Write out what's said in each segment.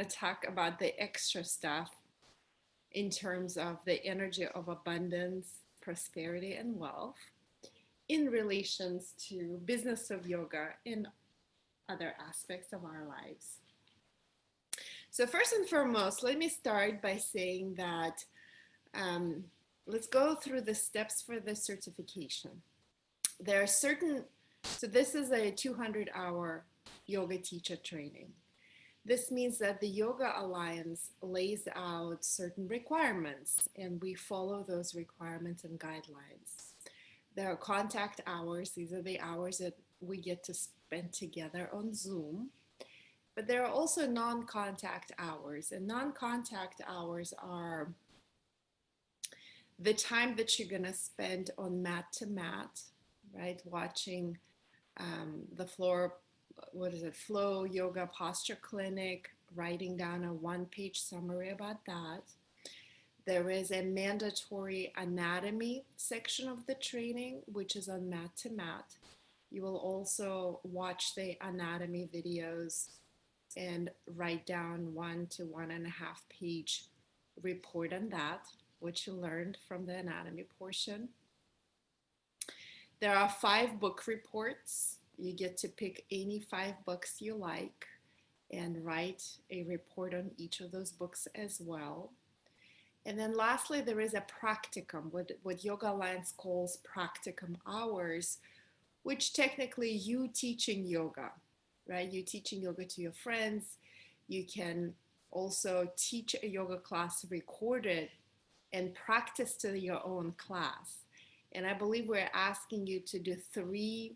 to talk about the extra stuff in terms of the energy of abundance, prosperity, and wealth in relations to business of yoga and other aspects of our lives. So first and foremost, let me start by saying that um, let's go through the steps for the certification. There are certain, so this is a 200-hour yoga teacher training. This means that the Yoga Alliance lays out certain requirements and we follow those requirements and guidelines. There are contact hours. These are the hours that we get to spend together on Zoom. But there are also non-contact hours, and non-contact hours are the time that you're going to spend on mat to mat, right? Watching the floor, Flow Yoga Posture Clinic, writing down a one-page summary about that. There is a mandatory anatomy section of the training, which is on mat to mat. You will also watch the anatomy videos and write down 1 to 1.5 page report on that, which you learned from the anatomy portion. There are 5 book reports. You get to pick any 5 books you like and write a report on each of those books as well. And then lastly, there is a practicum, what Yoga Alliance calls practicum hours, which technically you teaching yoga, right? You teaching yoga to your friends. You can also teach a yoga class recorded and practice to your own class. And I believe we're asking you to do 3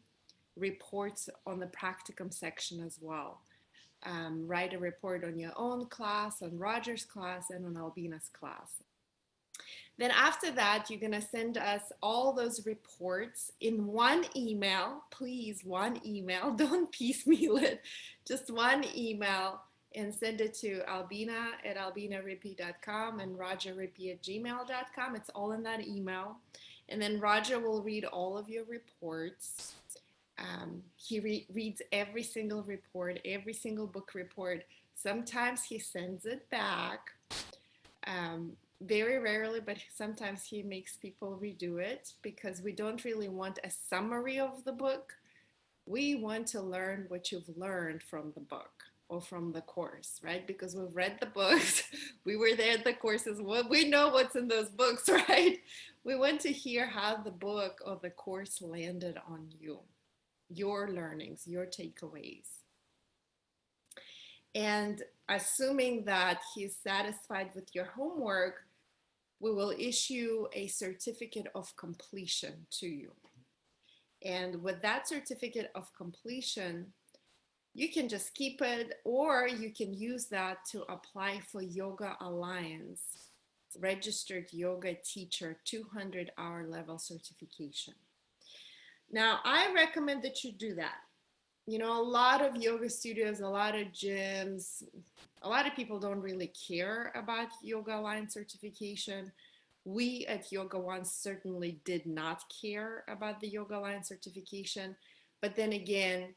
reports on the practicum section as well. Write a report on your own class, on Roger's class, and on Albina's class. Then after that, you're gonna send us all those reports in one email, please, one email, don't piecemeal it, just one email, and send it to Albina at albinarippy.com and rogerrippy@gmail.com. It's all in that email. And then Roger will read all of your reports. He reads every single report, every single book report. Sometimes he sends it back. Very rarely, but sometimes he makes people redo it because we don't really want a summary of the book. We want to learn what you've learned from the book or from the course, right? Because we've read the books, we were there at the courses, we know what's in those books, right? We want to hear how the book or the course landed on you, your learnings, your takeaways. And assuming that he's satisfied with your homework, we will issue a certificate of completion to you. And with that certificate of completion, you can just keep it, or you can use that to apply for Yoga Alliance Registered Yoga Teacher 200-hour level certification. Now, I recommend that you do that. You know, a lot of yoga studios, a lot of gyms, a lot of people don't really care about Yoga Alliance certification. We at Yoga One certainly did not care about the Yoga Alliance certification. But then again,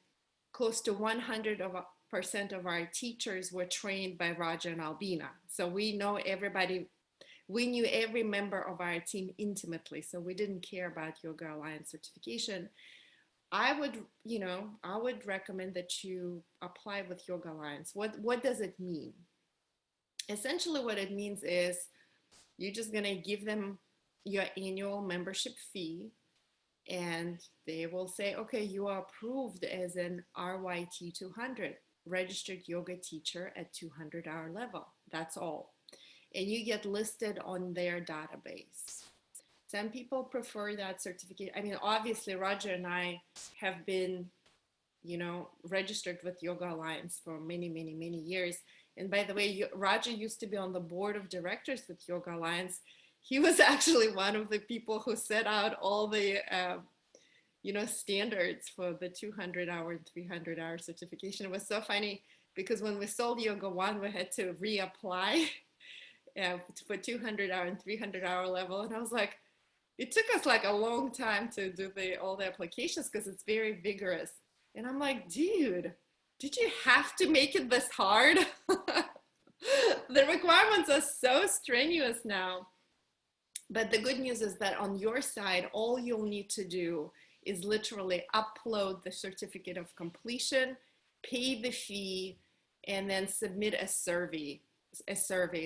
close to 100% of our teachers were trained by Roger and Albina. So we know everybody, we knew every member of our team intimately. So we didn't care about Yoga Alliance certification. I would recommend that you apply with Yoga Alliance. What does it mean? Essentially what it means is you're just gonna give them your annual membership fee and they will say, okay, you are approved as an RYT 200, registered yoga teacher at 200-hour level. That's all. And you get listed on their database. Some people prefer that certificate. I mean, obviously, Roger and I have been, registered with Yoga Alliance for many, many, many years. And by the way, Roger used to be on the board of directors with Yoga Alliance. He was actually one of the people who set out all the, standards for the 200-hour and 300-hour certification. It was so funny because when we sold Yoga One, we had to reapply for 200-hour and 300-hour level. And I was like, it took us like a long time to do all the applications because it's very vigorous. And I'm like, dude, did you have to make it this hard? The requirements are so strenuous now. But the good news is that on your side, all you'll need to do is literally upload the certificate of completion, pay the fee, and then submit a survey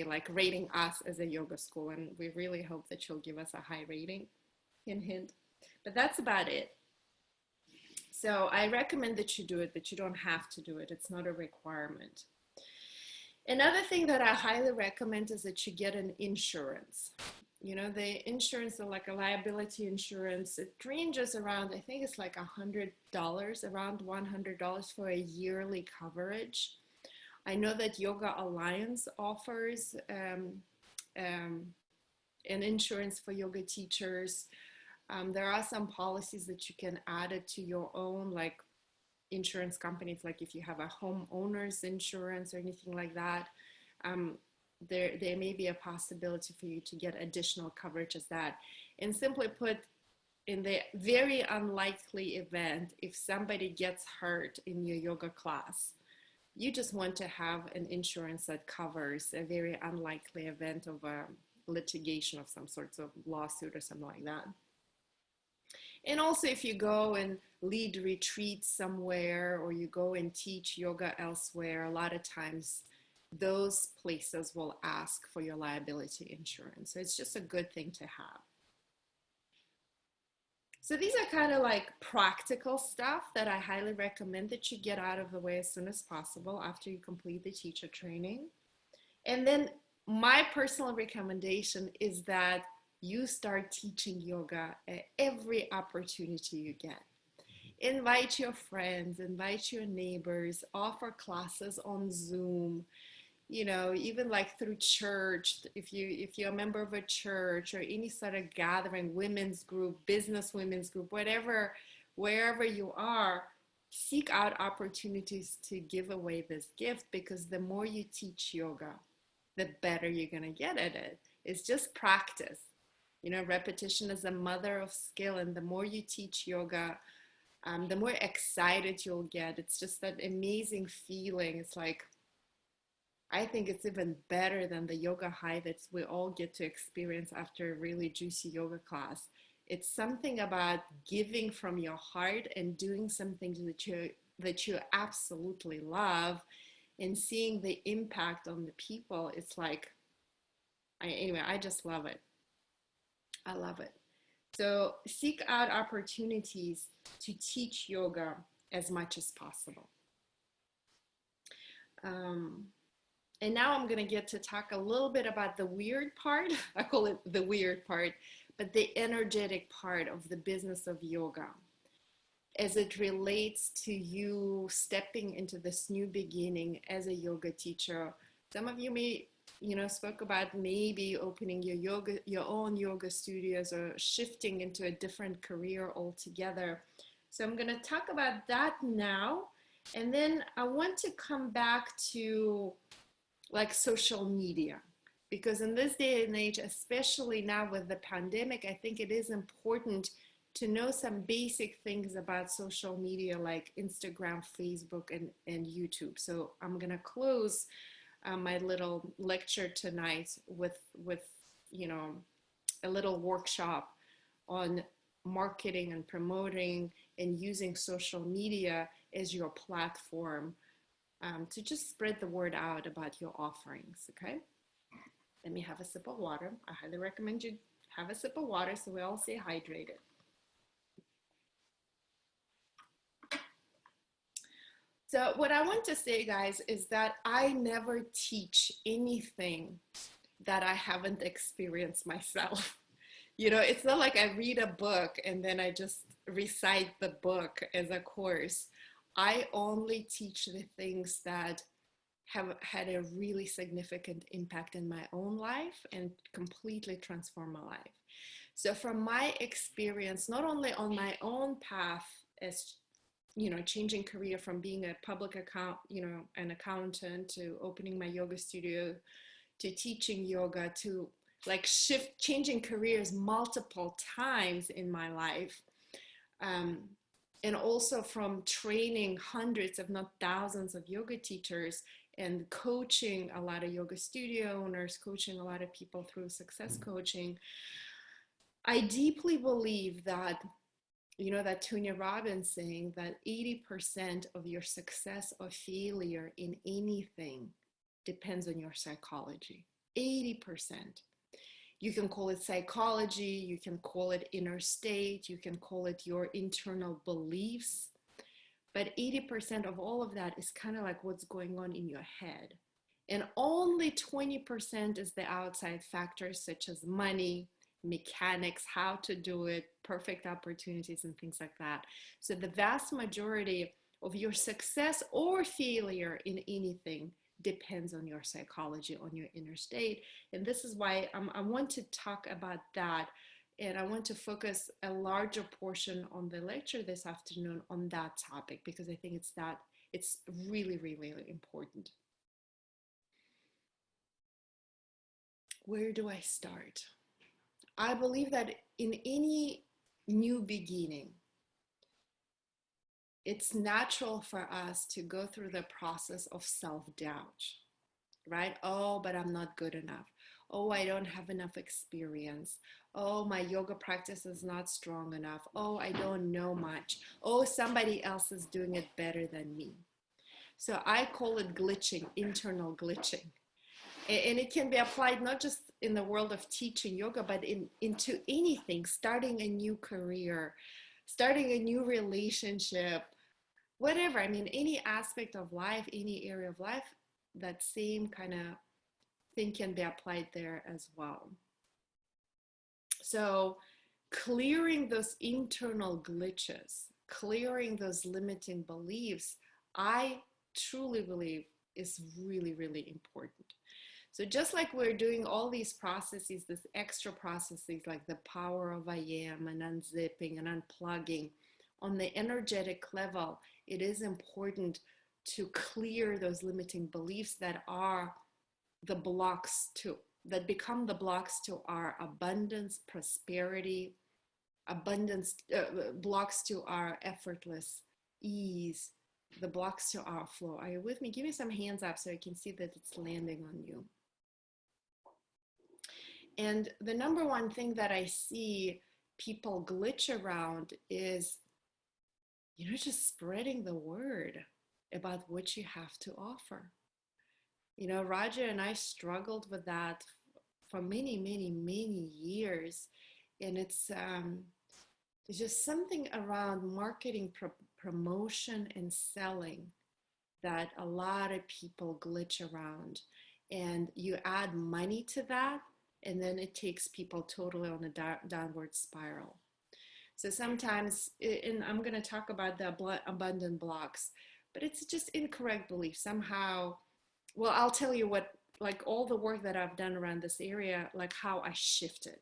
like rating us as a yoga school. And we really hope that you'll give us a high rating. Hint, hint. But that's about it. So I recommend that you do it, but you don't have to do it. It's not a requirement. Another thing that I highly recommend is that you get an insurance. You know, the insurance, like a liability insurance, it ranges around, I think it's like $100, around $100 for a yearly coverage. I know that Yoga Alliance offers an insurance for yoga teachers. There are some policies that you can add it to your own, like insurance companies, like if you have a homeowner's insurance or anything like that. There may be a possibility for you to get additional coverage as that. And simply put, in the very unlikely event, if somebody gets hurt in your yoga class, you just want to have an insurance that covers a very unlikely event of a litigation of some sorts of lawsuit or something like that. And also if you go and lead retreats somewhere or you go and teach yoga elsewhere, a lot of times those places will ask for your liability insurance. So it's just a good thing to have. So these are kind of like practical stuff that I highly recommend that you get out of the way as soon as possible after you complete the teacher training. And then my personal recommendation is that you start teaching yoga at every opportunity you get. Invite your friends, invite your neighbors, offer classes on Zoom, you know, even like through church, if you're a member of a church or any sort of gathering, women's group, business women's group, whatever, wherever you are, seek out opportunities to give away this gift, because the more you teach yoga, the better you're going to get at it. It's just practice. You know, repetition is the mother of skill, and the more you teach yoga, the more excited you'll get. It's just that amazing feeling. It's like, I think it's even better than the yoga high that we all get to experience after a really juicy yoga class. It's something about giving from your heart and doing something that you absolutely love and seeing the impact on the people. It's like, anyway, I just love it. I love it. So seek out opportunities to teach yoga as much as possible. And now I'm going to get to talk a little bit about the weird part. I call it the weird part, but the energetic part of the business of yoga as it relates to you stepping into this new beginning as a yoga teacher. Some of you may, you know, spoke about maybe opening your own yoga studios or shifting into a different career altogether. So I'm going to talk about that now. And then I want to come back to like social media, because in this day and age, especially now with the pandemic, I think it is important to know some basic things about social media like Instagram, Facebook, and YouTube. So I'm gonna close my little lecture tonight with you know, a little workshop on marketing and promoting and using social media as your platform to just spread the word out about your offerings, okay? Let me have a sip of water. I highly recommend you have a sip of water so we all stay hydrated. So what I want to say, guys, is that I never teach anything that I haven't experienced myself. You know, it's not like I read a book and then I just recite the book as a course. I only teach the things that have had a really significant impact in my own life and completely transformed my life. So from my experience, not only on my own path as, you know, changing career from being a public account, you know, an accountant, to opening my yoga studio, to teaching yoga, to like changing careers multiple times in my life. And also from training hundreds, if not thousands of yoga teachers, and coaching a lot of yoga studio owners, coaching a lot of people through success coaching, I deeply believe that, you know, that Tony Robbins saying that 80% of your success or failure in anything depends on your psychology. 80%. You can call it psychology, you can call it inner state, you can call it your internal beliefs. But 80% of all of that is kind of like what's going on in your head. And only 20% is the outside factors such as money, mechanics, how to do it, perfect opportunities, and things like that. So the vast majority of your success or failure in anything depends on your psychology, on your inner state. And this is why I want to talk about that. And I want to focus a larger portion on the lecture this afternoon on that topic, because I think it's really, really, really important. Where do I start? I believe that in any new beginning, it's natural for us to go through the process of self-doubt, right? Oh, but I'm not good enough. Oh, I don't have enough experience. Oh, my yoga practice is not strong enough. Oh, I don't know much. Oh, somebody else is doing it better than me. So I call it glitching, internal glitching. And it can be applied not just in the world of teaching yoga, but into anything, starting a new career, starting a new relationship, whatever. I mean, any aspect of life, any area of life, that same kind of thing can be applied there as well. So clearing those internal glitches, clearing those limiting beliefs, I truly believe is really, really important. So just like we're doing all these processes, these extra processes like the power of I am and unzipping and unplugging, on the energetic level, it is important to clear those limiting beliefs that are the blocks to, that become the blocks to our abundance, prosperity, abundance, blocks to our effortless ease, the blocks to our flow. Are you with me? Give me some hands up so I can see that it's landing on you. And the number one thing that I see people glitch around is, you know, just spreading the word about what you have to offer. You know, Roger and I struggled with that for many, many, many years. And it's just something around marketing, promotion, and selling that a lot of people glitch around. And you add money to that, and then it takes people totally on a downward spiral. So sometimes, and I'm going to talk about the abundant blocks, but it's just incorrect belief. Somehow, well, I'll tell you what, like all the work that I've done around this area, like how I shifted.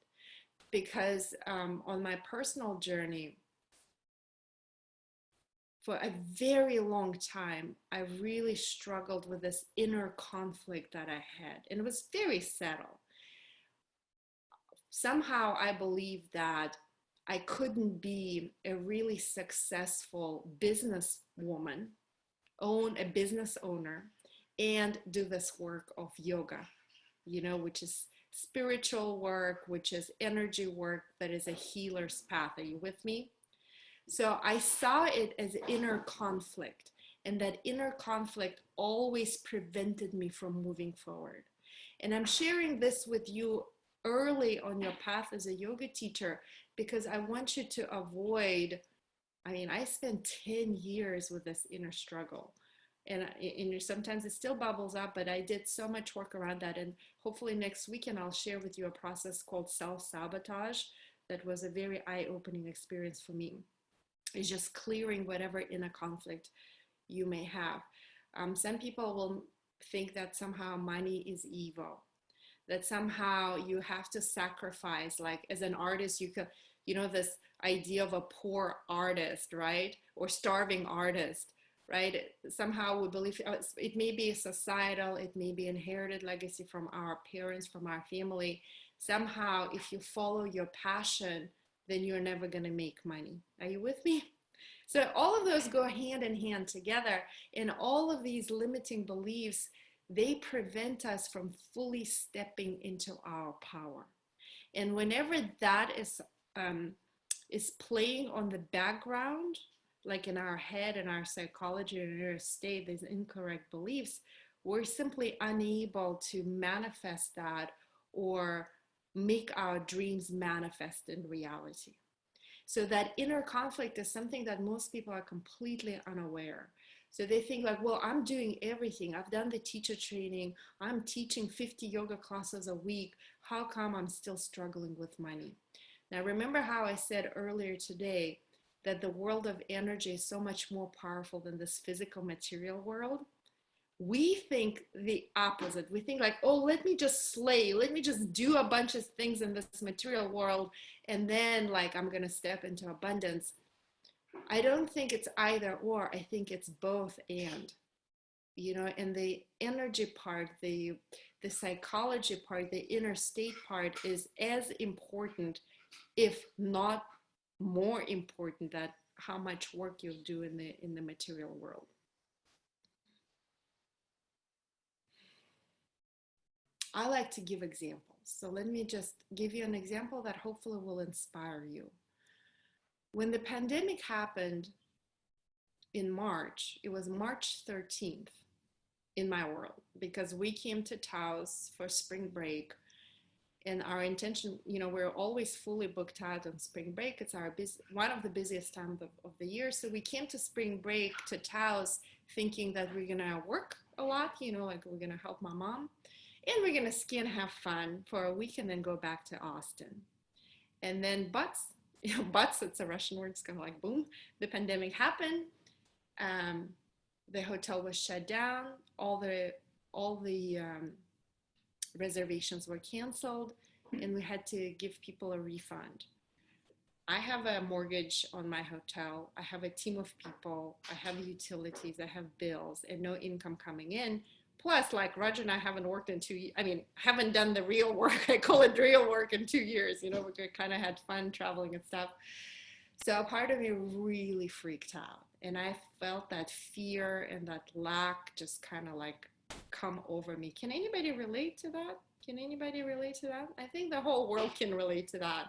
Because on my personal journey, for a very long time, I really struggled with this inner conflict that I had, and it was very subtle. Somehow I believed that I couldn't be a really successful businesswoman, own a business owner, and do this work of yoga, you know, which is spiritual work, which is energy work, that is a healer's path. Are you with me? So I saw it as inner conflict, and that inner conflict always prevented me from moving forward. And I'm sharing this with you early on your path as a yoga teacher, because I want you to avoid, I mean, I spent 10 years with this inner struggle. And sometimes it still bubbles up, but I did so much work around that. And hopefully next weekend, I'll share with you a process called self-sabotage. That was a very eye-opening experience for me. It's just clearing whatever inner conflict you may have. Some people will think that somehow money is evil, that somehow you have to sacrifice, like as an artist, you could, you know, this idea of a poor artist, right? Or starving artist, right? Somehow we believe it may be societal, it may be inherited legacy from our parents, from our family. Somehow, if you follow your passion, then you're never going to make money. Are you with me? So all of those go hand in hand together, and all of these limiting beliefs they prevent us from fully stepping into our power. And whenever that is playing on the background, like in our head and our psychology and in our state, these incorrect beliefs, we're simply unable to manifest that or make our dreams manifest in reality. So that inner conflict is something that most people are completely unaware. So they think like, well, I'm doing everything. I've done the teacher training. I'm teaching 50 yoga classes a week. How come I'm still struggling with money? Now, remember how I said earlier today that the world of energy is so much more powerful than this physical material world? We think the opposite. We think like, oh, let me just slay, let me just do a bunch of things in this material world, and then like I'm gonna step into abundance. I don't think it's either or. I think it's both and. And the energy part, the psychology part, the inner state part is as important, if not more important, than how much work you'll do in the material world. I like to give examples. So let me just give you an example that hopefully will inspire you. When the pandemic happened in March, it was March 13th in my world, because we came to Taos for spring break. And our intention, we're always fully booked out on spring break. It's one of the busiest times of the year. So we came to spring break to Taos thinking that we're gonna work a lot, like we're gonna help my mom. And we're gonna ski and have fun for a week and then go back to Austin. And then butts, it's a Russian word, it's kind of like boom, the pandemic happened. The hotel was shut down. All the reservations were canceled, and we had to give people a refund. I have a mortgage on my hotel. I have a team of people. I have utilities. I have bills and no income coming in. Plus, like Roger and I haven't worked in haven't done the real work. I call it real work in 2 years. We kind of had fun traveling and stuff. So a part of me really freaked out. And I felt that fear and that lack just kind of like come over me. Can anybody relate to that? Can anybody relate to that? I think the whole world can relate to that.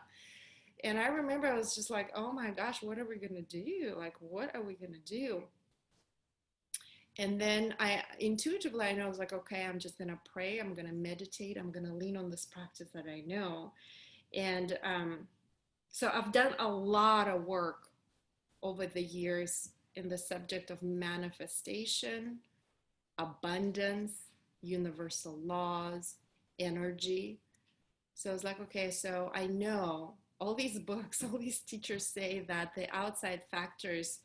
And I remember I was just like, oh my gosh, what are we going to do? Like, what are we going to do? And then I intuitively, I know, I was like, okay, I'm just going to pray. I'm going to meditate. I'm going to lean on this practice that I know. And so I've done a lot of work over the years in the subject of manifestation, abundance, universal laws, energy. So I was like, okay, so I know all these books, all these teachers say that the outside factors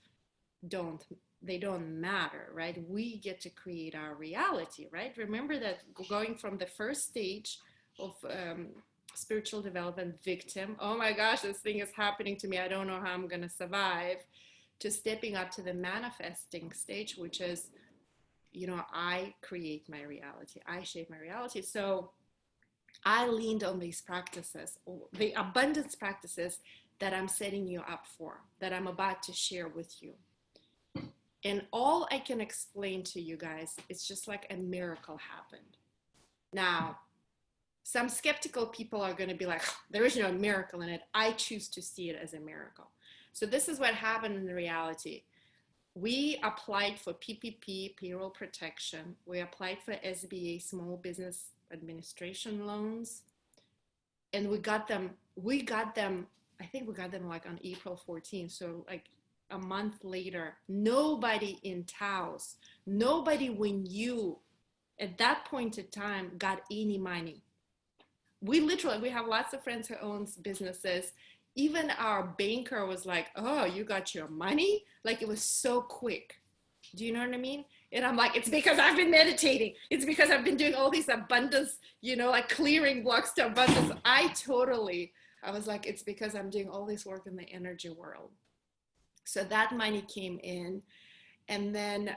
don't matter, right? We get to create our reality, right? Remember that going from the first stage of spiritual development, victim, oh my gosh, this thing is happening to me, I don't know how I'm going to survive, to stepping up to the manifesting stage, which is, I create my reality, I shape my reality. So I leaned on these practices, the abundance practices that I'm setting you up for, that I'm about to share with you. And all I can explain to you guys, it's just like a miracle happened. Now, some skeptical people are going to be like, there is no miracle in it. I choose to see it as a miracle. So this is what happened in reality. We applied for PPP, payroll protection. We applied for SBA, Small Business Administration loans. And we got them, I think we got them like on April 14th. So like a month later, nobody in Taos, nobody we knew at that point in time got any money. We have lots of friends who owns businesses. Even our banker was like, oh, you got your money? Like, it was so quick. Do you know what I mean? And I'm like, it's because I've been meditating. It's because I've been doing all these abundance, like clearing blocks to abundance. I was like, it's because I'm doing all this work in the energy world. So that money came in. And then,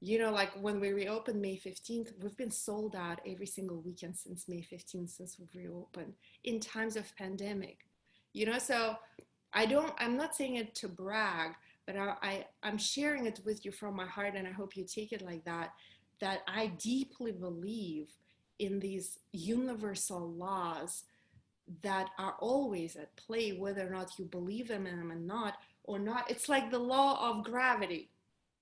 like when we reopened May 15th, we've been sold out every single weekend since May 15th, since we've reopened in times of pandemic. So I'm not saying it to brag, but I'm sharing it with you from my heart, and I hope you take it like that, that I deeply believe in these universal laws that are always at play, whether or not you believe in them or not. It's like the law of gravity.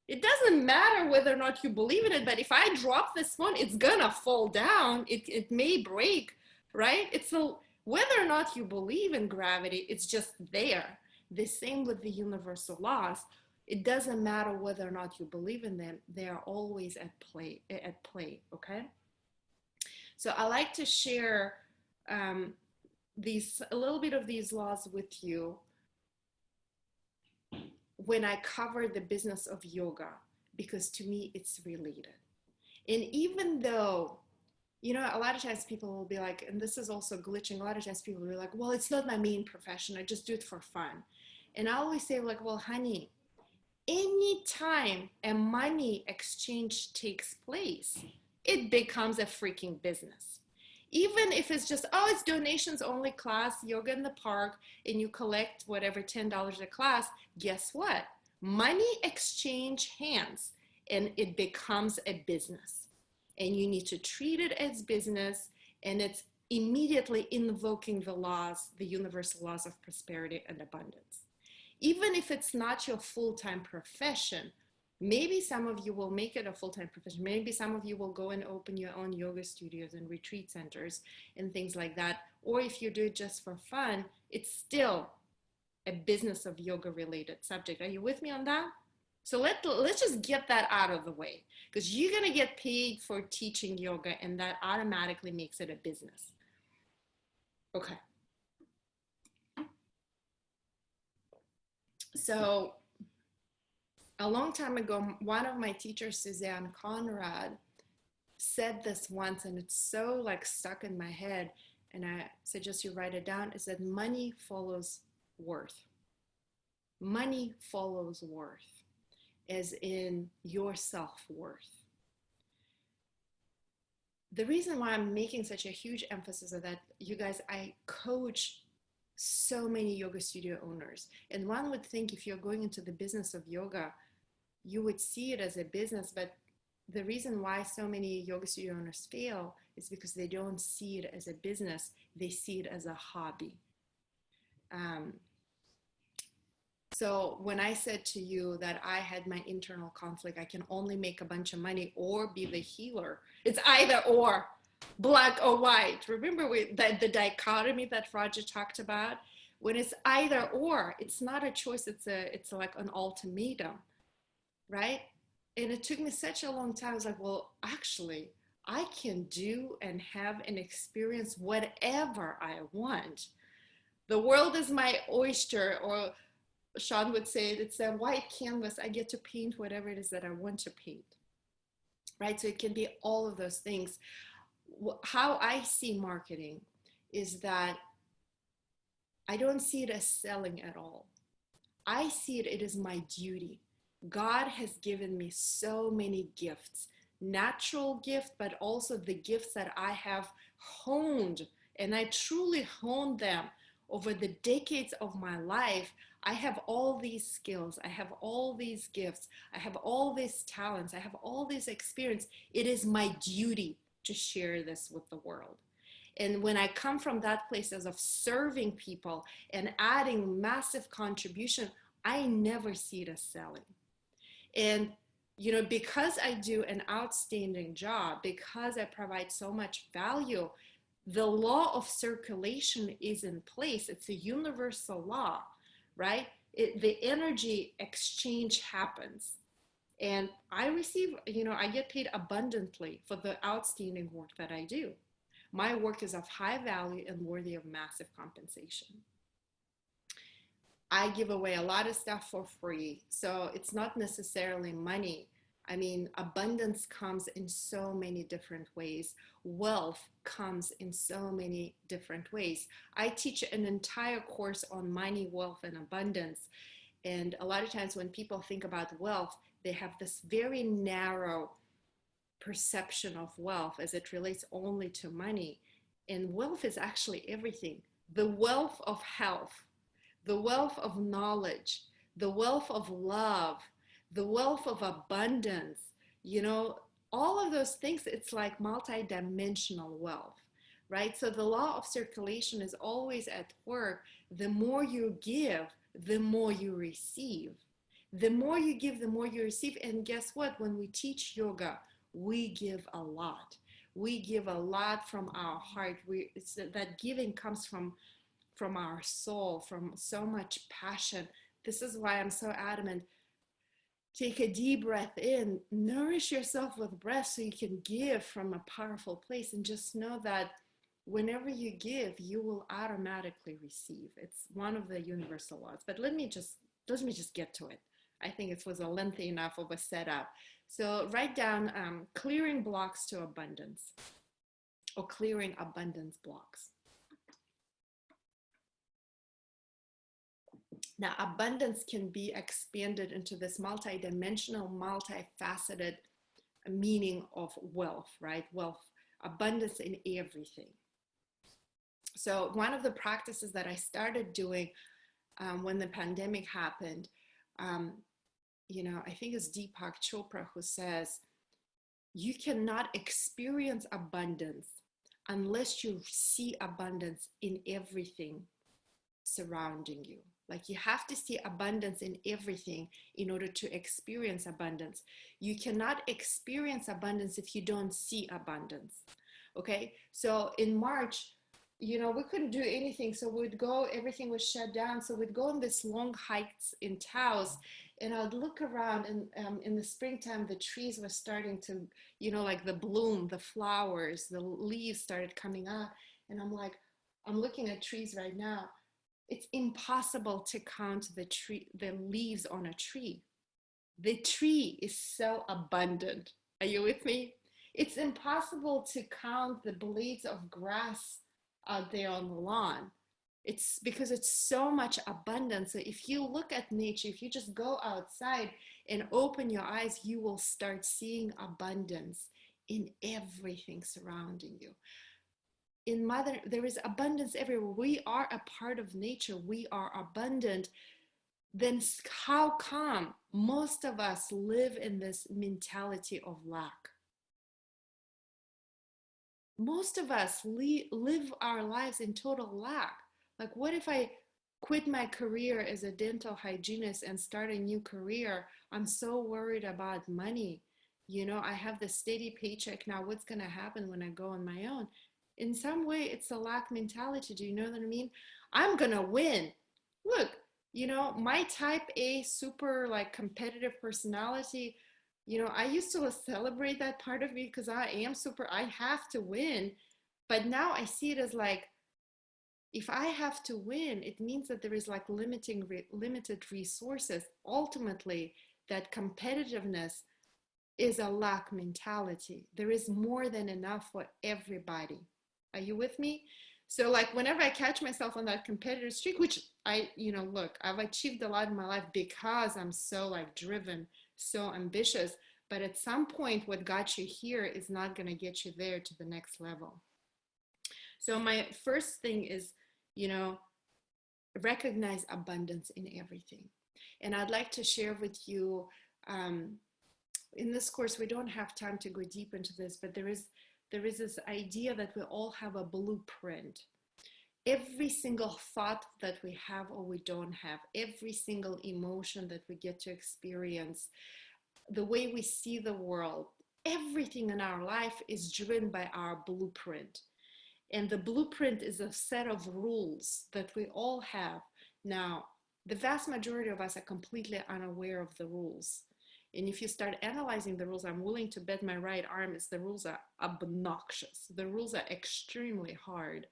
It doesn't matter whether or not you believe in it, but if I drop this phone, it's gonna fall down. It may break, right? It's a, whether or not you believe in gravity, it's just there. The same with the universal laws. It doesn't matter whether or not you believe in them, they are always at play, okay? So I like to share a little bit of these laws with you when I cover the business of yoga, because to me it's related. And even though, a lot of times people will be like, and this is also glitching, a lot of times people will be like, well, it's not my main profession, I just do it for fun. And I always say, like, well, honey, anytime a money exchange takes place, it becomes a freaking business. Even if it's just, oh, it's donations only class, yoga in the park, and you collect whatever, $10 a class, guess what? Money exchange hands and it becomes a business. And you need to treat it as business, and it's immediately invoking the laws, the universal laws of prosperity and abundance. Even if it's not your full-time profession, maybe some of you will make it a full-time profession. Maybe some of you will go and open your own yoga studios and retreat centers and things like that. Or if you do it just for fun, it's still a business of yoga related subject. Are you with me on that? So let's just get that out of the way, because you're going to get paid for teaching yoga, and that automatically makes it a business. Okay. So a long time ago, one of my teachers, Suzanne Conrad, said this once, and it's so like stuck in my head, and I suggest you write it down, is that money follows worth. Money follows worth, as in your self-worth. The reason why I'm making such a huge emphasis of that, you guys, I coach so many yoga studio owners, and one would think if you're going into the business of yoga, you would see it as a business, but the reason why so many yoga studio owners fail is because they don't see it as a business, they see it as a hobby. So when I said to you that I had my internal conflict, I can only make a bunch of money or be the healer. It's either or, black or white. Remember the dichotomy that Roger talked about? When it's either or, it's not a choice, it's like an ultimatum, right? And it took me such a long time. I was like, well, actually, I can do and have and experience whatever I want. The world is my oyster, or Sean would say it's a white canvas. I get to paint whatever it is that I want to paint, right? So it can be all of those things. How I see marketing is that I don't see it as selling at all. I see it as my duty. God has given me so many gifts, natural gift, but also the gifts that I have honed, and I truly honed them over the decades of my life. I have all these skills, I have all these gifts, I have all these talents, I have all this experience. It is my duty to share this with the world. And when I come from that place of serving people and adding massive contribution, I never see it as selling. And, because I do an outstanding job, because I provide so much value, the law of circulation is in place. It's a universal law, right? The energy exchange happens. And I receive, I get paid abundantly for the outstanding work that I do. My work is of high value and worthy of massive compensation. I give away a lot of stuff for free. So it's not necessarily money. I mean, abundance comes in so many different ways. Wealth comes in so many different ways. I teach an entire course on money, wealth, and abundance. And a lot of times when people think about wealth, they have this very narrow perception of wealth as it relates only to money. And wealth is actually everything. The wealth of health, the wealth of knowledge, the wealth of love, the wealth of abundance, all of those things, it's like multi-dimensional wealth, right? So the law of circulation is always at work. The more you give, the more you receive. The more you give, the more you receive. And guess what? When we teach yoga, we give a lot. We give a lot from our heart. That giving comes from our soul, from so much passion. This is why I'm so adamant. Take a deep breath in, nourish yourself with breath so you can give from a powerful place, and just know that whenever you give, you will automatically receive. It's one of the universal laws. But let me just get to it. I think it was a lengthy enough of a setup. So write down clearing blocks to abundance, or clearing abundance blocks. Now, abundance can be expanded into this multidimensional, multifaceted meaning of wealth, right? Wealth, abundance in everything. So one of the practices that I started doing when the pandemic happened, I think it's Deepak Chopra who says, you cannot experience abundance unless you see abundance in everything surrounding you. Like, you have to see abundance in everything in order to experience abundance. You cannot experience abundance if you don't see abundance. Okay, so in March, we couldn't do anything. So we'd go, everything was shut down. So we'd go on this long hikes in Taos, and I'd look around, and in the springtime, the trees were starting to, like the bloom, the flowers, the leaves started coming out. And I'm like, I'm looking at trees right now. It's impossible to count the leaves on a tree. The tree is so abundant. Are you with me? It's impossible to count the blades of grass out there on the lawn. It's because it's so much abundance. So if you look at nature, if you just go outside and open your eyes, you will start seeing abundance in everything surrounding you. There is abundance everywhere. We are a part of nature. We are abundant. Then how come most of us live in this mentality of lack? Most of us live our lives in total lack. Like, what if I quit my career as a dental hygienist and start a new career? I'm so worried about money. I have the steady paycheck now. What's going to happen when I go on my own? In some way, it's a lack mentality. Do you know what I mean? I'm going to win. Look, my type A super like competitive personality, I used to celebrate that part of me because I am super, I have to win. But now I see it as like, if I have to win, it means that there is like limited resources. Ultimately, that competitiveness is a lack mentality. There is more than enough for everybody. Are you with me? So like whenever I catch myself on that competitive streak, which look, I've achieved a lot in my life because I'm so like driven, so ambitious, but at some point what got you here is not going to get you there to the next level. So my first thing is, recognize abundance in everything. And I'd like to share with you, in this course, we don't have time to go deep into this, but there is this idea that we all have a blueprint. Every single thought that we have or we don't have, every single emotion that we get to experience, the way we see the world, everything in our life is driven by our blueprint. And the blueprint is a set of rules that we all have. Now, the vast majority of us are completely unaware of the rules. And if you start analyzing the rules, I'm willing to bet my right arm is the rules are obnoxious. The rules are extremely hard.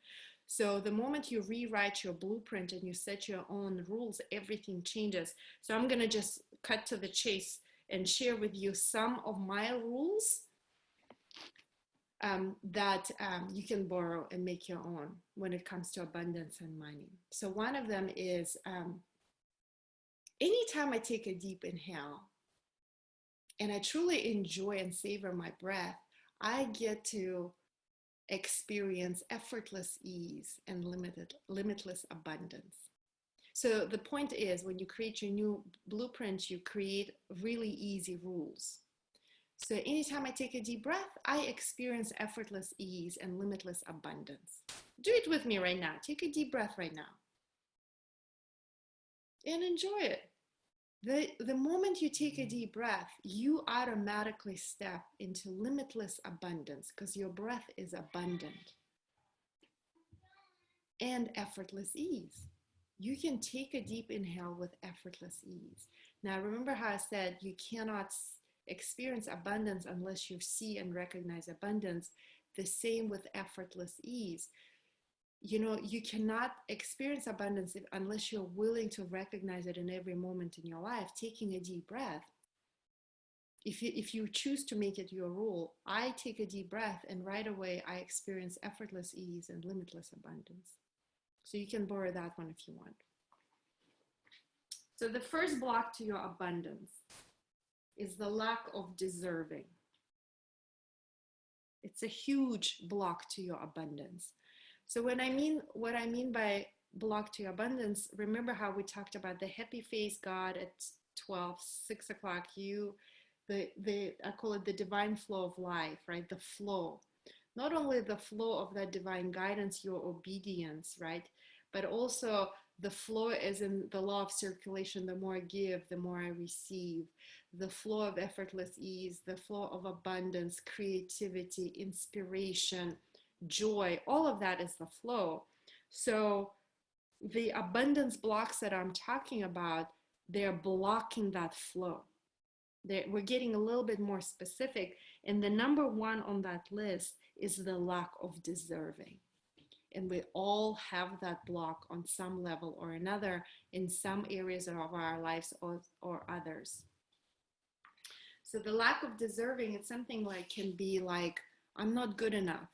So the moment you rewrite your blueprint and you set your own rules, everything changes. So I'm going to just cut to the chase and share with you some of my rules that you can borrow and make your own when it comes to abundance and money. So one of them is anytime I take a deep inhale and I truly enjoy and savor my breath, I get to experience effortless ease and limitless abundance. So the point is, when you create your new blueprint, you create really easy rules. So anytime I take a deep breath, I experience effortless ease and limitless abundance. Do it with me right now. Take a deep breath right now and enjoy it. The moment you take a deep breath, you automatically step into limitless abundance because your breath is abundant and effortless ease. You can take a deep inhale with effortless ease. Now, remember how I said you cannot experience abundance unless you see and recognize abundance. The same with effortless ease. You know, you cannot experience abundance unless you're willing to recognize it in every moment in your life. Taking a deep breath, if you choose to make it your rule, I take a deep breath and right away I experience effortless ease and limitless abundance. So you can borrow that one if you want. So the first block to your abundance is the lack of deserving. It's a huge block to your abundance. So what I mean by block to your abundance, remember how we talked about the happy face God at 12, 6 o'clock, I call it the divine flow of life, right? The flow. Not only the flow of that divine guidance, your obedience, right? But also the flow is in the law of circulation. The more I give, the more I receive. The flow of effortless ease, the flow of abundance, creativity, inspiration, joy, all of that is the flow. So the abundance blocks that I'm talking about, they're blocking that flow. We're getting a little bit more specific. And the number one on that list is the lack of deserving. And we all have that block on some level or another in some areas of our lives or others. So the lack of deserving, it's something like can be like, I'm not good enough.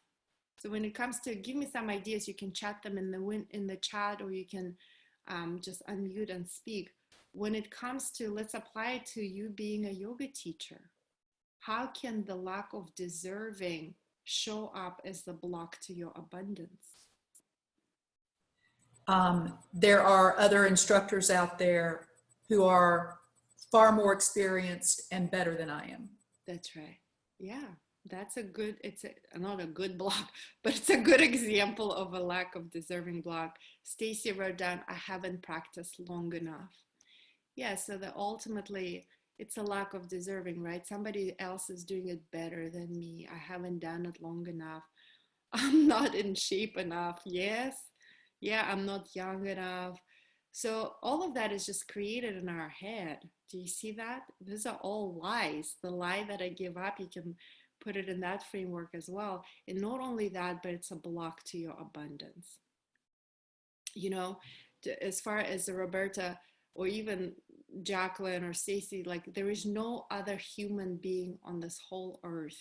So when it comes to, give me some ideas, you can chat them in the chat, or you can just unmute and speak. When it comes to, let's apply it to you being a yoga teacher. How can the lack of deserving show up as the block to your abundance? There are other instructors out there who are far more experienced and better than I am. That's right. Yeah, that's a good, not a good block, but it's a good example of a lack of deserving block. Stacy wrote down, I haven't practiced long enough. Yeah, so that ultimately it's a lack of deserving, right? Somebody else is doing it better than me. I haven't done it long enough. I'm not in shape enough. Yes. Yeah, I'm not young enough. So all of that is just created in our head. Do you see that? These are all lies. The lie that I give up, you can put it in that framework as well. And not only that, but it's a block to your abundance. You know, as far as Roberta or even Jacqueline or Stacy, like there is no other human being on this whole earth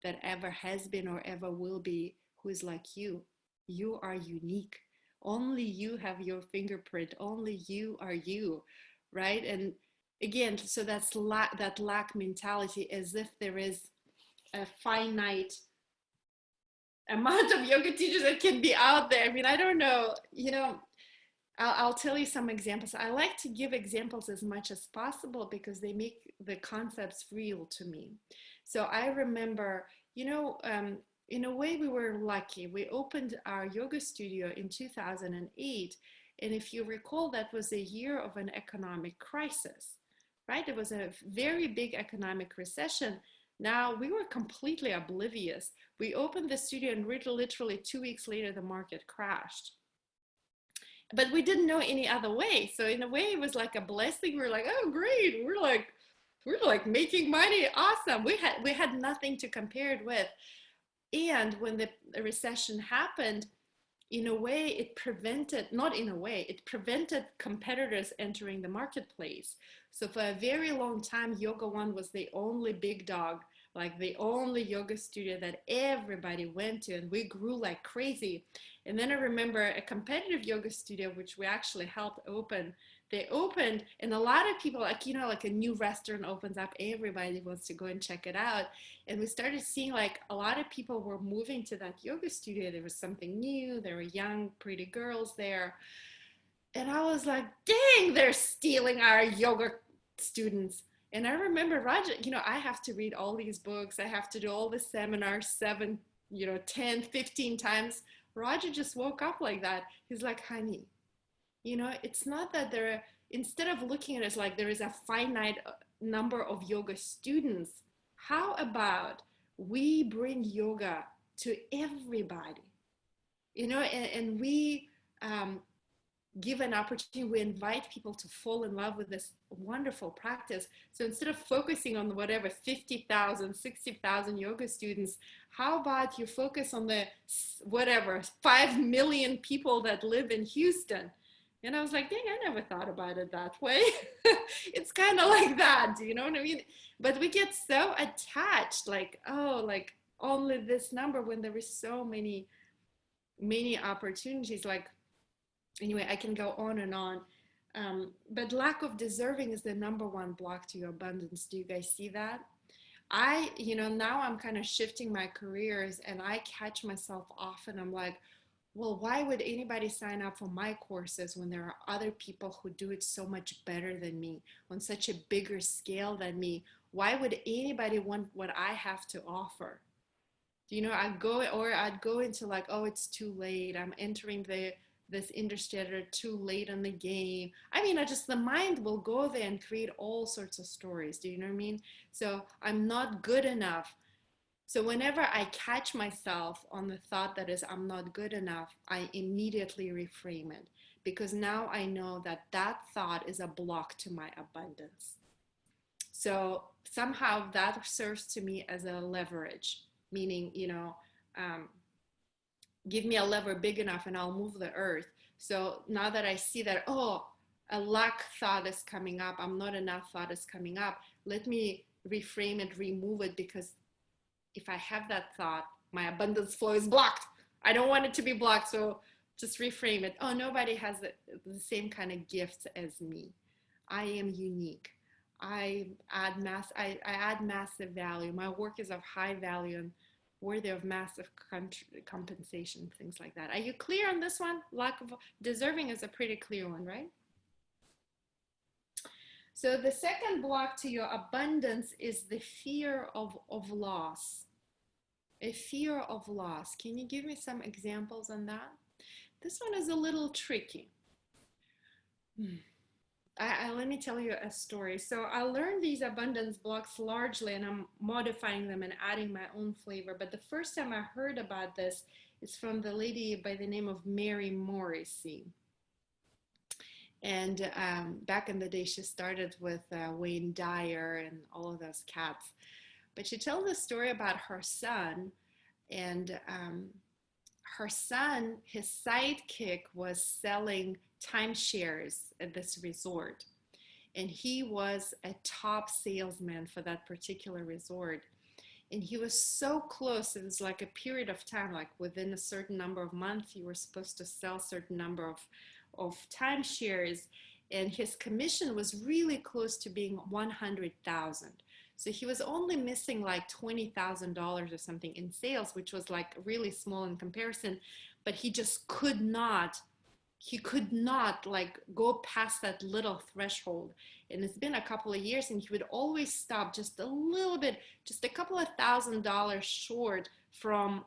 that ever has been or ever will be who is like you. You are unique. Only you have your fingerprint. Only you are you, right? And again, so that's that lack mentality, as if there is a finite amount of yoga teachers that can be out there. I mean, I don't know, you know, I'll tell you some examples. I like to give examples as much as possible because they make the concepts real to me. So I remember, you know, in a way we were lucky. We opened our yoga studio in 2008. And if you recall, that was a year of an economic crisis, right? It was a very big economic recession. Now we were completely oblivious. We opened the studio and literally 2 weeks later, the market crashed. But we didn't know any other way. So in a way, it was like a blessing. We were like, oh, great. We're like making money. Awesome. We had nothing to compare it with. And when the recession happened, in a way, it prevented competitors entering the marketplace. So for a very long time, Yoga One was the only big dog, like the only yoga studio that everybody went to, and we grew like crazy. And then I remember a competitive yoga studio, which we actually helped open. They opened, and a lot of people, like, you know, like a new restaurant opens up, everybody wants to go and check it out. And we started seeing like a lot of people were moving to that yoga studio. There was something new. There were young, pretty girls there. And I was like, dang, they're stealing our yoga students. And I remember Raja, I have to read all these books. I have to do all the seminars 7, 10, 15 times. Raja just woke up like that. He's like, honey, it's not that instead of looking at it as like there is a finite number of yoga students, how about we bring yoga to everybody, and we give an opportunity, we invite people to fall in love with this wonderful practice. So instead of focusing on whatever 50,000, 60,000 yoga students, how about you focus on the whatever 5 million people that live in Houston? And I was like, dang, I never thought about it that way. It's kind of like that, do you know what I mean? But we get so attached, like, oh, like only this number, when there is so many opportunities. Like, anyway, I can go on and on. But lack of deserving is the number one block to your abundance. Do you guys see that? Now I'm kind of shifting my careers, and I catch myself often. I'm like, well, why would anybody sign up for my courses when there are other people who do it so much better than me, on such a bigger scale than me? Why would anybody want what I have to offer? I'd go into like, oh, it's too late. I'm entering this industry that are too late in the game. I mean, the mind will go there and create all sorts of stories. Do you know what I mean? So I'm not good enough. So whenever I catch myself on the thought that is, I'm not good enough, I immediately reframe it, because now I know that that thought is a block to my abundance. So somehow that serves to me as a leverage, meaning, give me a lever big enough and I'll move the earth. So now that I see that, oh, a lack thought is coming up, I'm not enough thought is coming up, let me reframe it, remove it, because if I have that thought, my abundance flow is blocked. I don't want it to be blocked. So just reframe it. Oh, nobody has the same kind of gifts as me. I am unique. I add massive value. My work is of high value and worthy of massive compensation, things like that. Are you clear on this one? Lack of deserving is a pretty clear one, right? So the second block to your abundance is the fear of loss. A fear of loss. Can you give me some examples on that? This one is a little tricky. Let me tell you a story. So I learned these abundance blocks largely, and I'm modifying them and adding my own flavor. But the first time I heard about this is from the lady by the name of Mary Morrissey. And back in the day, she started with Wayne Dyer and all of those cats. But she tells a story about her son, and her son, his sidekick, was selling timeshares at this resort. And he was a top salesman for that particular resort. And he was so close, it was like a period of time, like within a certain number of months, you were supposed to sell a certain number of timeshares. And his commission was really close to being 100,000. So he was only missing like $20,000 or something in sales, which was like really small in comparison, but he just could not like go past that little threshold. And it's been a couple of years, and he would always stop just a little bit, just a couple of $1,000s short from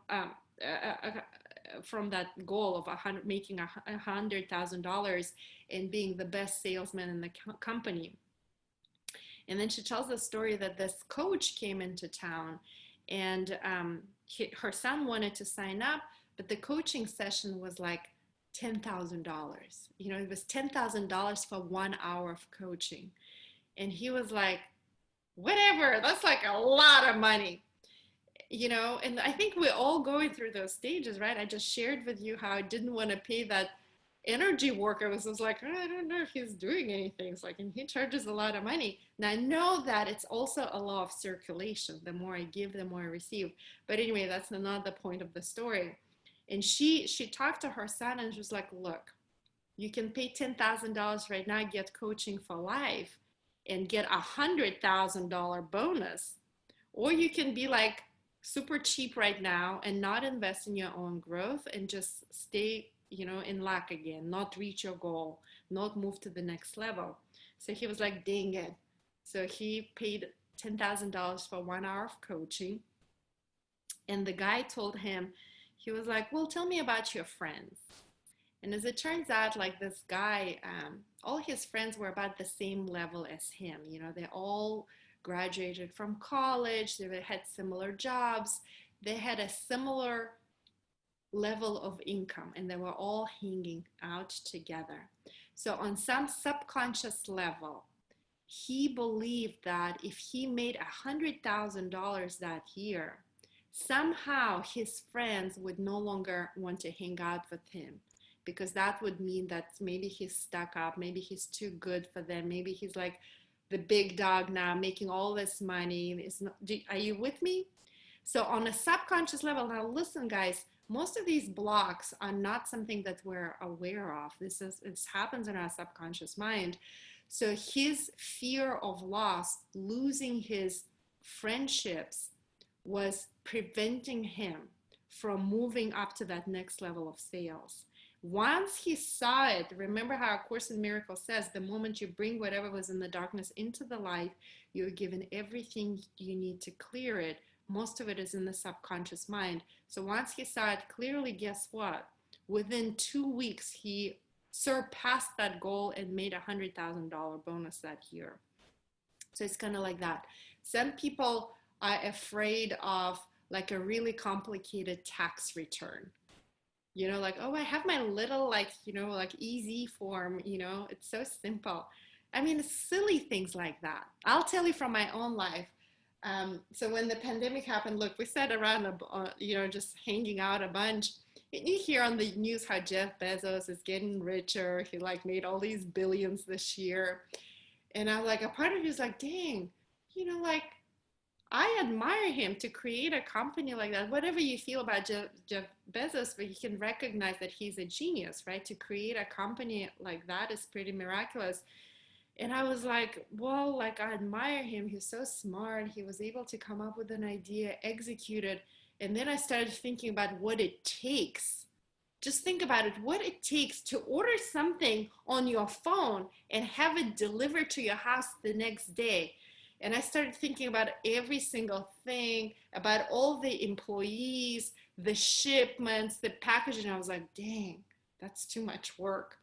that goal of making $100,000 and being the best salesman in the company. And then she tells the story that this coach came into town, and her son wanted to sign up, but the coaching session was like $10,000. It was $10,000 for 1 hour of coaching. And he was like, whatever, that's like a lot of money. And I think we're all going through those stages, right? I just shared with you how I didn't want to pay that energy worker. Was like, oh, I don't know if he's doing anything. It's like, and he charges a lot of money. Now I know that it's also a law of circulation. The more I give, the more I receive. But anyway, that's not the point of the story. And she talked to her son, and she was like, look, you can pay $10,000 right now, get coaching for life, and get $100,000 bonus. Or you can be like super cheap right now and not invest in your own growth and just stay in lack again, not reach your goal, not move to the next level. So he was like, dang it, So he paid $10,000 for 1 hour of coaching. And the guy told him, he was like, well, tell me about your friends. And as it turns out, like this guy, all his friends were about the same level as him. You know, they all graduated from college, they had similar jobs, they had a similar level of income, and they were all hanging out together. So, on some subconscious level, he believed that if he made $100,000 that year, somehow his friends would no longer want to hang out with him, because that would mean that maybe he's stuck up, maybe he's too good for them, maybe he's like the big dog now making all this money. Are you with me? So on a subconscious level, now listen guys, most of these blocks are not something that we're aware of. It happens in our subconscious mind. So his fear of loss, losing his friendships, was preventing him from moving up to that next level of sales. Once he saw it, remember how A Course in Miracles says, the moment you bring whatever was in the darkness into the light, you're given everything you need to clear it. Most of it is in the subconscious mind. So once he saw it clearly, guess what? Within 2 weeks, he surpassed that goal and made $100,000 bonus that year. So it's kind of like that. Some people are afraid of like a really complicated tax return. You know, like, oh, I have my little, like, you know, like easy form, you know, it's so simple. I mean, silly things like that. I'll tell you from my own life. So when the pandemic happened, look, we sat around, you know, just hanging out a bunch. And you hear on the news how Jeff Bezos is getting richer. He like made all these billions this year. And I'm like, a part of me is like, dang, you know, like, I admire him to create a company like that. Whatever you feel about Jeff Bezos, but you can recognize that he's a genius, right? To create a company like that is pretty miraculous. And I was like, well, like I admire him. He's so smart. He was able to come up with an idea, execute it. And then I started thinking about what it takes. Just think about it, what it takes to order something on your phone and have it delivered to your house the next day. And I started thinking about every single thing, about all the employees, the shipments, the packaging. I was like, dang, that's too much work.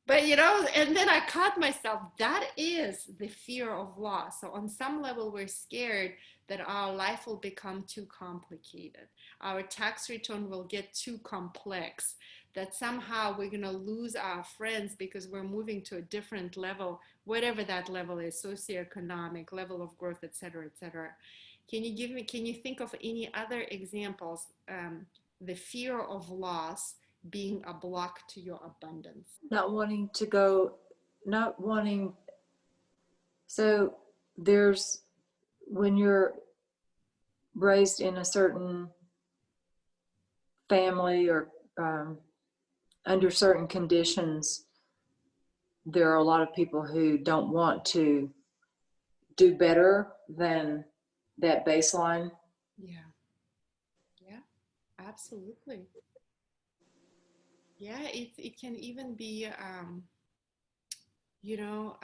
But you know, and then I caught myself, that is the fear of loss. So on some level, we're scared that our life will become too complicated. Our tax return will get too complex, that somehow we're gonna lose our friends because we're moving to a different level, whatever that level is, socioeconomic, level of growth, et cetera, et cetera. Can you think of any other examples, the fear of loss being a block to your abundance? Not wanting, so there's, when you're raised in a certain family or under certain conditions, there are a lot of people who don't want to do better than that baseline. Yeah. Yeah, absolutely. Yeah, it can even be, you know,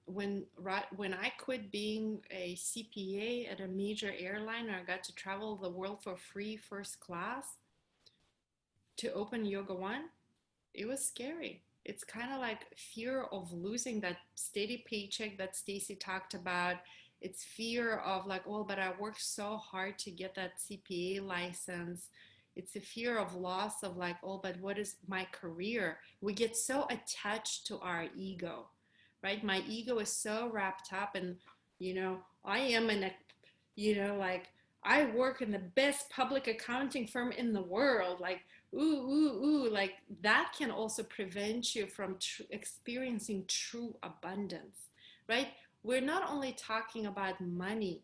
when I quit being a CPA at a major airline, I got to travel the world for free, first class, to open Yoga One. It was scary. It's kind of like fear of losing that steady paycheck that Stacy talked about. It's fear of like, oh, but I worked so hard to get that CPA license. It's a fear of loss of like, oh, but what is my career? We get so attached to our ego, right? My ego is so wrapped up and, you know, I am in a, you know, like I work in the best public accounting firm in the world. Like, ooh, like that can also prevent you from experiencing true abundance, right? We're not only talking about money,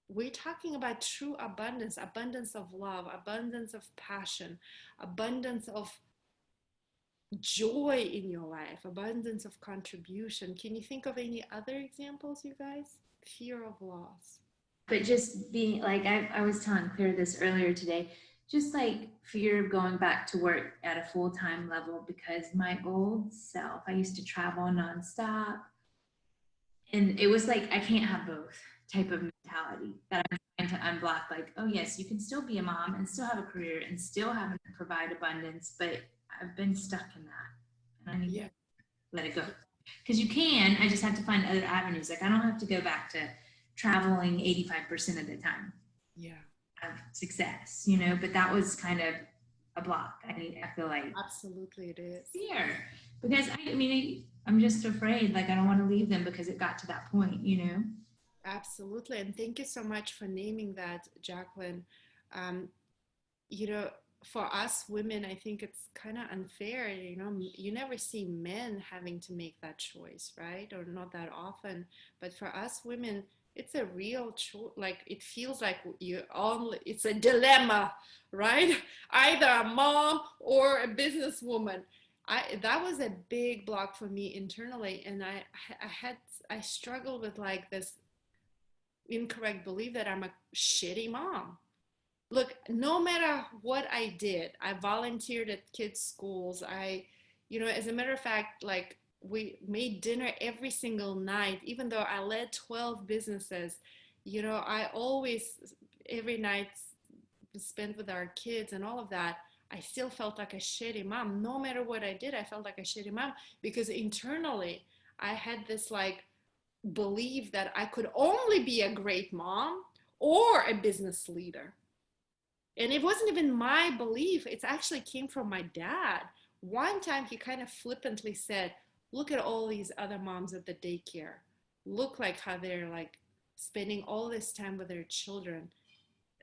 we're talking about true abundance, abundance of love, abundance of passion, abundance of joy in your life, abundance of contribution. Can you think of any other examples, you guys? Fear of loss. But just being like, I was telling Claire this earlier today, just like fear of going back to work at a full-time level, because my old self, I used to travel nonstop. And it was like, I can't have both type of mentality that I'm trying to unblock. Like, oh yes, you can still be a mom and still have a career and still have provide abundance, but I've been stuck in that. And I need Yeah. to let it go. Because you can, I just have to find other avenues. Like I don't have to go back to traveling 85% of the time Yeah. of success, you know, but that was kind of a block. I feel like Absolutely, it is. fear because I mean, I'm just afraid, like I don't want to leave them because it got to that point, you know? Absolutely. And thank you so much for naming that, Jacqueline. Um, you know, for us women, I think it's kind of unfair. You know, you never see men having to make that choice, right? Or not that often. But for us women, it's a real choice. Like it feels like you only, it's a dilemma, right? Either a mom or a businesswoman. That was a big block for me internally. And I struggled with like this incorrect belief that I'm a shitty mom. Look, no matter what I did, I volunteered at kids' schools. As a matter of fact, like we made dinner every single night, even though I led 12 businesses. I always, every night, spent with our kids and all of that. I still felt like a shitty mom. No matter what I did, I felt like a shitty mom because internally I had this like believe that I could only be a great mom or a business leader. And it wasn't even my belief. It actually came from my dad. One time he kind of flippantly said, look at all these other moms at the daycare. Look like how they're like spending all this time with their children.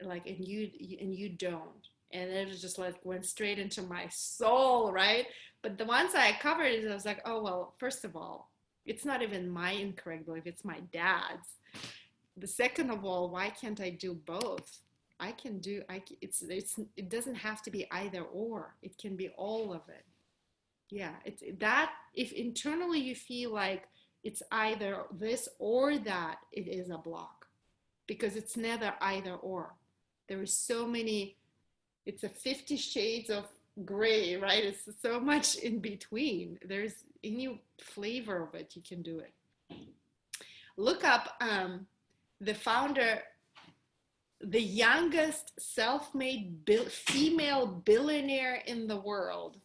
Like, and you don't. And it was just like went straight into my soul, right? But the ones I covered it, I was like, oh, well, first of all, it's not even my incorrect belief, it's my dad's. The second of all, why can't I do both? I can do, it doesn't have to be either or. It can be all of it. Yeah, it's that if internally you feel like it's either this or that, it is a block because it's never either or. There is so many, it's a 50 shades of gray, right? It's so much in between. There's any flavor of it, you can do it. Look up the founder, the youngest self-made female billionaire in the world.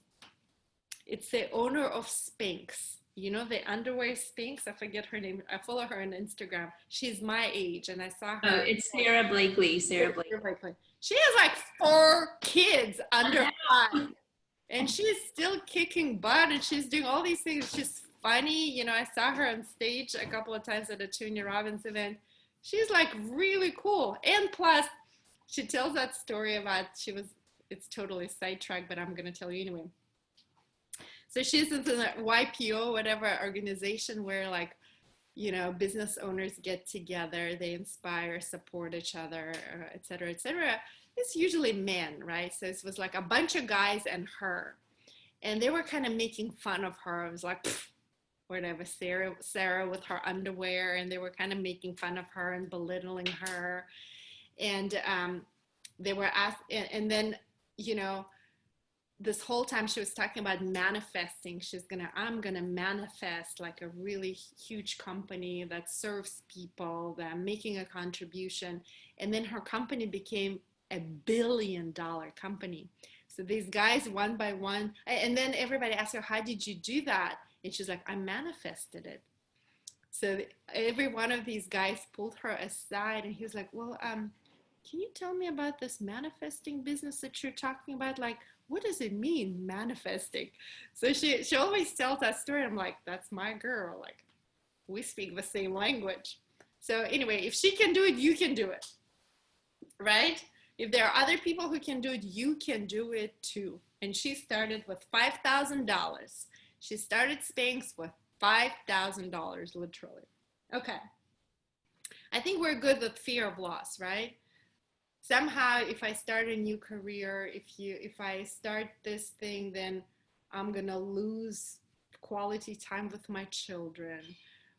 It's the owner of Spanx. You know, the underwear Spanx? I forget her name. I follow her on Instagram. She's my age, and I saw her. Oh, it's Sarah Blakely. Sarah Blakely. She has like 4 kids under 5. And she's still kicking butt and she's doing all these things. She's funny. I saw her on stage a couple of times at a Tony Robbins event. She's like really cool. And plus, she tells that story about it's totally sidetracked, but I'm going to tell you anyway. So she's in the YPO, whatever organization where like, business owners get together, they inspire, support each other, et cetera, et cetera. It's usually men, right? So it was like a bunch of guys and her. And they were kind of making fun of her. It was like, whatever, Sarah with her underwear. And they were kind of making fun of her and belittling her. And they were asked, and then, this whole time she was talking about manifesting. I'm gonna manifest like a really huge company that serves people, that I'm making a contribution. And then her company became $1 billion company. So these guys, one by one, and then everybody asked her, how did you do that? And she's like, I manifested it. So every one of these guys pulled her aside and he was like, well, can you tell me about this manifesting business that you're talking about? Like, what does it mean, manifesting? So she always tells that story. I'm like, that's my girl. Like, we speak the same language. So anyway, if she can do it, you can do it, right? If there are other people who can do it, you can do it too. And she started with $5,000. She started Spanx with $5,000, literally. Okay. I think we're good with fear of loss, right? Somehow, if I start a new career, if I start this thing, then I'm gonna lose quality time with my children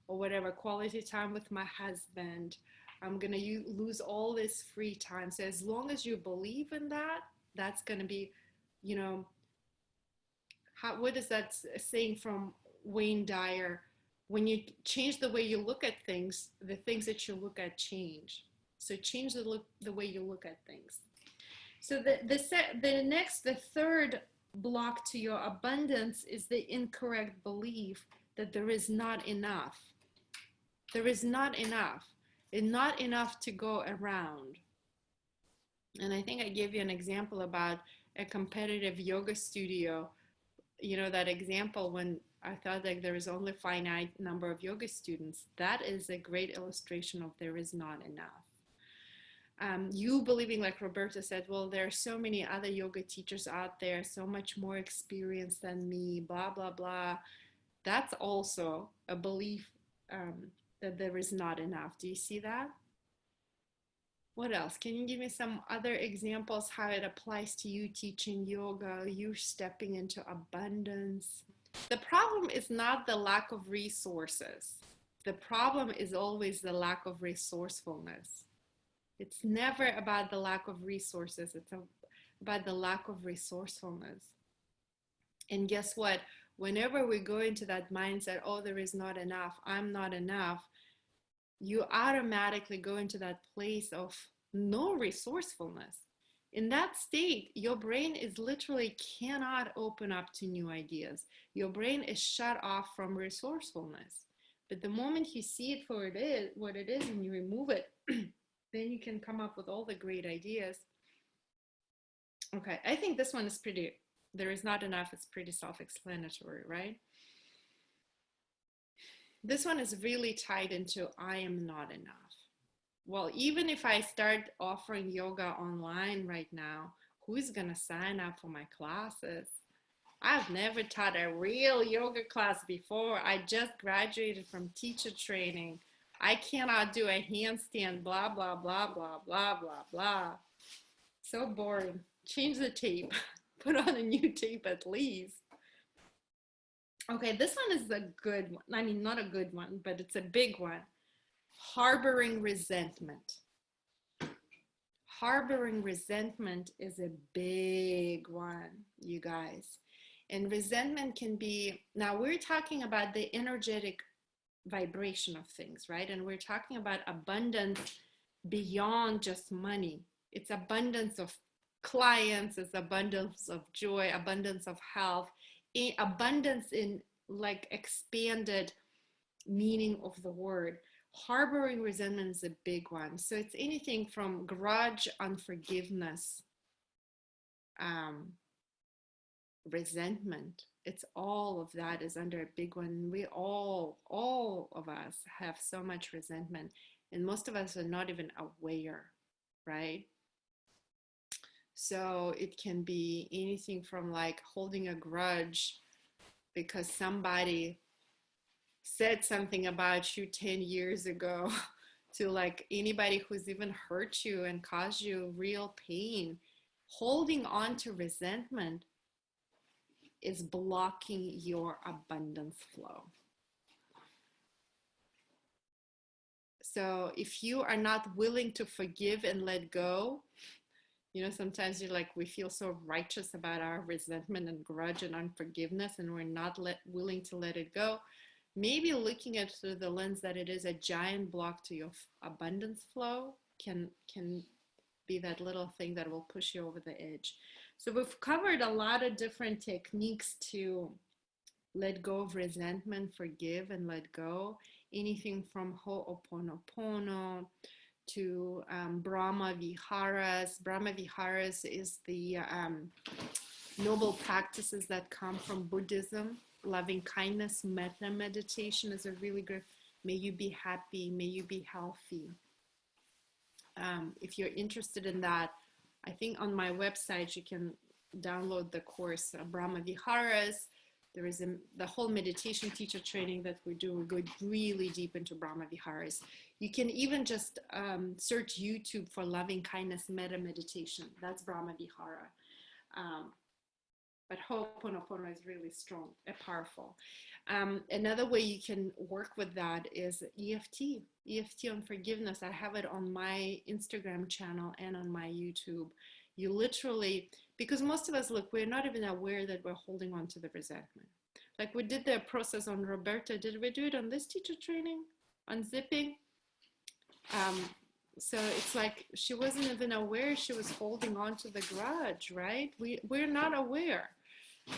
or whatever, quality time with my husband. I'm gonna lose all this free time. So as long as you believe in that, that's gonna be, what is that saying from Wayne Dyer? when you change the way you look at things, the things that you look at change. So change the way you look at things. So the third block to your abundance is the incorrect belief that there is not enough. There is not enough, and not enough to go around. And I think I gave you an example about a competitive yoga studio. You know, that example when I thought like there is only a finite number of yoga students. That is a great illustration of there is not enough. You believing, like Roberta said, well, there are so many other yoga teachers out there, so much more experience than me, blah, blah, blah. That's also a belief that there is not enough. Do you see that? What else? Can you give me some other examples how it applies to you teaching yoga, you stepping into abundance? The problem is not the lack of resources. The problem is always the lack of resourcefulness. It's never about the lack of resources. It's about the lack of resourcefulness. And guess what? Whenever we go into that mindset, oh, there is not enough, I'm not enough, you automatically go into that place of no resourcefulness. In that state, your brain is literally cannot open up to new ideas. Your brain is shut off from resourcefulness. But the moment you see it for what it is, and you remove it, then you can come up with all the great ideas. Okay, I think this one is pretty, there is not enough, it's pretty self-explanatory, right? This one is really tied into I am not enough. Well, even if I start offering yoga online right now, who's gonna sign up for my classes? I've never taught a real yoga class before. I just graduated from teacher training. I cannot do a handstand, blah, blah, blah, blah, blah, blah, blah. So boring. Change the tape. Put on a new tape at least. Okay, this one is a good one. I mean, not a good one, but it's a big one. Harboring resentment. Harboring resentment is a big one, you guys. And resentment can be, now we're talking about the energetic vibration of things, right? And we're talking about abundance beyond just money. It's abundance of clients, it's abundance of joy, abundance of health, abundance in like expanded meaning of the word. Harboring resentment is a big one. So it's anything from grudge, unforgiveness, resentment. It's all of that is under a big one. We all of us have so much resentment, and most of us are not even aware, right? So it can be anything from like holding a grudge because somebody said something about you 10 years ago to like anybody who's even hurt you and caused you real pain. Holding on to resentment is blocking your abundance flow. So if you are not willing to forgive and let go, you know, sometimes you're like, we feel so righteous about our resentment and grudge and unforgiveness, and we're not willing to let it go. Maybe looking at it through the lens that it is a giant block to your abundance flow can be that little thing that will push you over the edge. So we've covered a lot of different techniques to let go of resentment, forgive and let go. Anything from Ho'oponopono to Brahma Viharas. Brahma Viharas is the noble practices that come from Buddhism. Loving kindness, metta meditation is a really good, may you be happy, may you be healthy. If you're interested in that, I think on my website you can download the course Brahma Viharas. There is the whole meditation teacher training that we do. We go really deep into Brahma Viharas. You can even just search YouTube for loving kindness metta meditation. That's Brahma Vihara. But Ho'oponopono is really strong and powerful. Another way you can work with that is EFT on forgiveness. I have it on my Instagram channel and on my YouTube. You literally, because most of us, look, we're not even aware that we're holding on to the resentment. Like we did the process on Roberta. Did we do it on this teacher training? Unzipping? So it's like she wasn't even aware she was holding on to the grudge, right? We're not aware.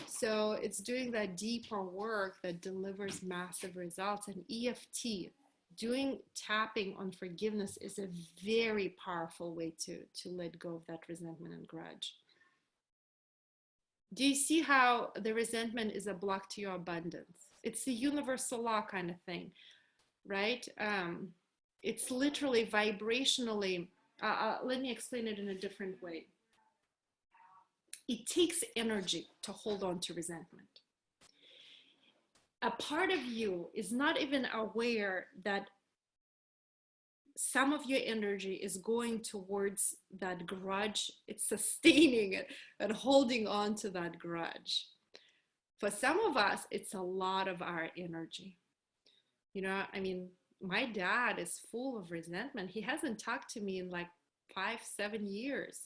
So it's doing that deeper work that delivers massive results. And EFT, doing tapping on forgiveness, is a very powerful way to let go of that resentment and grudge. Do you see how the resentment is a block to your abundance? It's a universal law kind of thing, right? It's literally vibrationally, let me explain it in a different way. It takes energy to hold on to resentment. A part of you is not even aware that some of your energy is going towards that grudge. It's sustaining it and holding on to that grudge. For some of us, it's a lot of our energy. You know, I mean, my dad is full of resentment. He hasn't talked to me in like 5-7 years.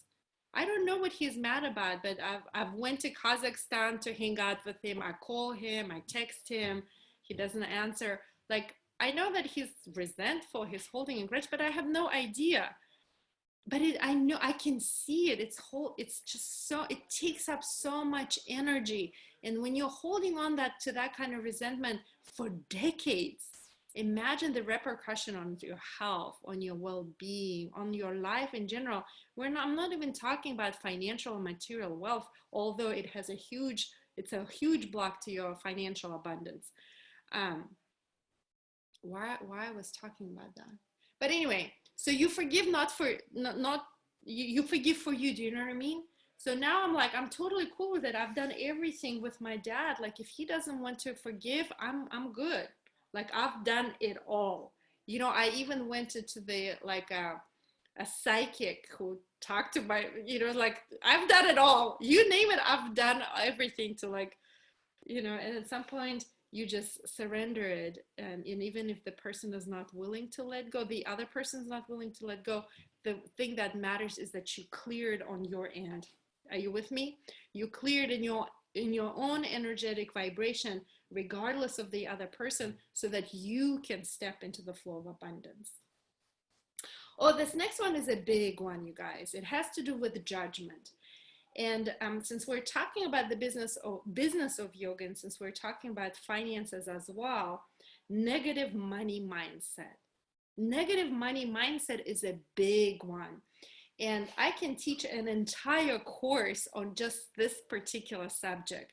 I don't know what he's mad about, but I've went to Kazakhstan to hang out with him. I call him, I text him, he doesn't answer. Like, I know that he's resentful, he's holding a grudge, but I have no idea. But I know, I can see it. It's just so, it takes up so much energy. And when you're holding on to that kind of resentment for decades, imagine the repercussion on your health, on your well-being, on your life in general. I'm not even talking about financial and material wealth, although it's a huge block to your financial abundance. Why I was talking about that? But anyway, so you forgive you forgive for you. Do you know what I mean? So now I'm totally cool with it. I've done everything with my dad. Like if he doesn't want to forgive, I'm good. Like I've done it all. You know, I even went into a psychic who talked to my, you know, like I've done it all. You name it, I've done everything to like, you know, and at some point you just surrender it. And even if the person is not willing to let go, the other person's not willing to let go, the thing that matters is that you cleared on your end. Are you with me? You cleared in your own energetic vibration, regardless of the other person, so that you can step into the flow of abundance. Oh, this next one is a big one, you guys. It has to do with judgment. And since we're talking about the business of yoga, and since we're talking about finances as well, negative money mindset. Negative money mindset is a big one. And I can teach an entire course on just this particular subject.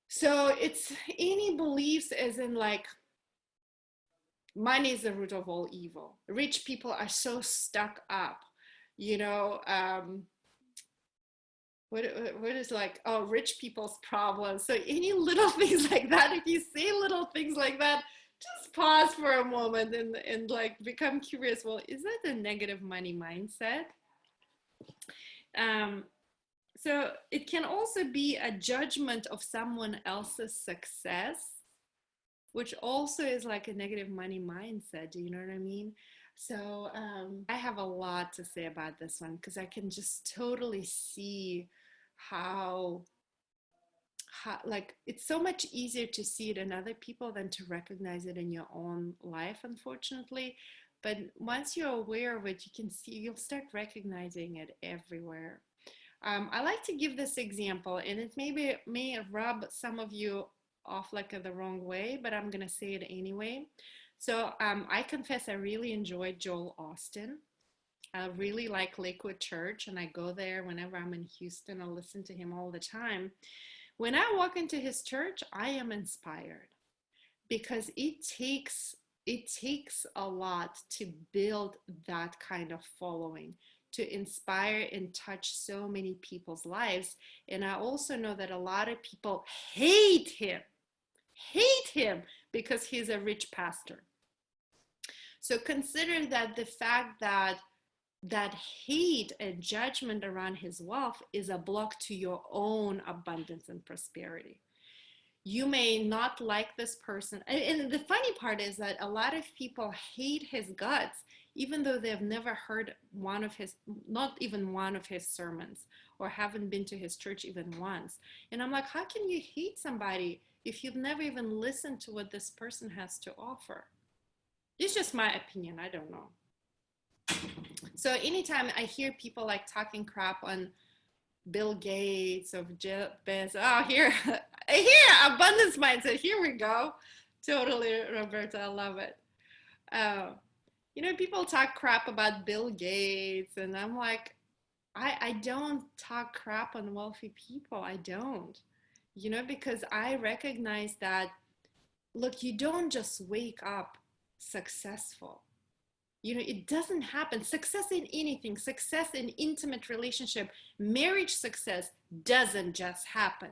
So it's any beliefs as in like, money is the root of all evil. Rich people are so stuck up, you know, what is like, oh, rich people's problems. So any little things like that, if you say little things like that, just pause for a moment and like become curious. Well, is that a negative money mindset? So it can also be a judgment of someone else's success, which also is like a negative money mindset. Do you know what I mean? So I have a lot to say about this one because I can just totally see how like it's so much easier to see it in other people than to recognize it in your own life, unfortunately. But once you're aware of it, you'll start recognizing it everywhere. I like to give this example, and it may rub some of you off like the wrong way, but I'm gonna say it anyway. So I confess I really enjoyed Joel Austin. I really like Lakewood Church, and I go there whenever I'm in Houston. I listen to him all the time. When I walk into his church, I am inspired because it takes a lot to build that kind of following, to inspire and touch so many people's lives. And I also know that a lot of people hate him because he's a rich pastor. So consider that the fact that hate and judgment around his wealth is a block to your own abundance and prosperity. You may not like this person. And the funny part is that a lot of people hate his guts, even though they've never heard one of his, not even one of his sermons, or haven't been to his church even once. And I'm like, how can you hate somebody if you've never even listened to what this person has to offer? It's just my opinion. I don't know. So anytime I hear people like talking crap on Bill Gates or Jeff Bezos, oh, here, abundance mindset. Here we go. Totally, Roberta. I love it. You know, people talk crap about Bill Gates, and I'm like, I don't talk crap on wealthy people. I don't, you know, because I recognize that, look, you don't just wake up successful. You know, it doesn't happen. Success in anything, success in intimate relationship, marriage success doesn't just happen.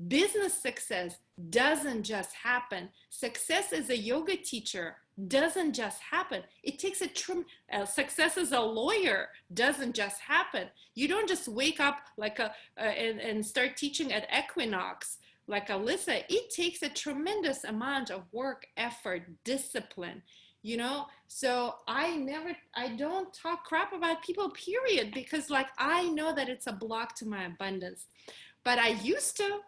Business success doesn't just happen. Success as a yoga teacher doesn't just happen. It takes success as a lawyer doesn't just happen. You don't just wake up like and start teaching at Equinox like Alyssa. It takes a tremendous amount of work, effort, discipline, you know? So I don't talk crap about people, period, because like I know that it's a block to my abundance. But I used to.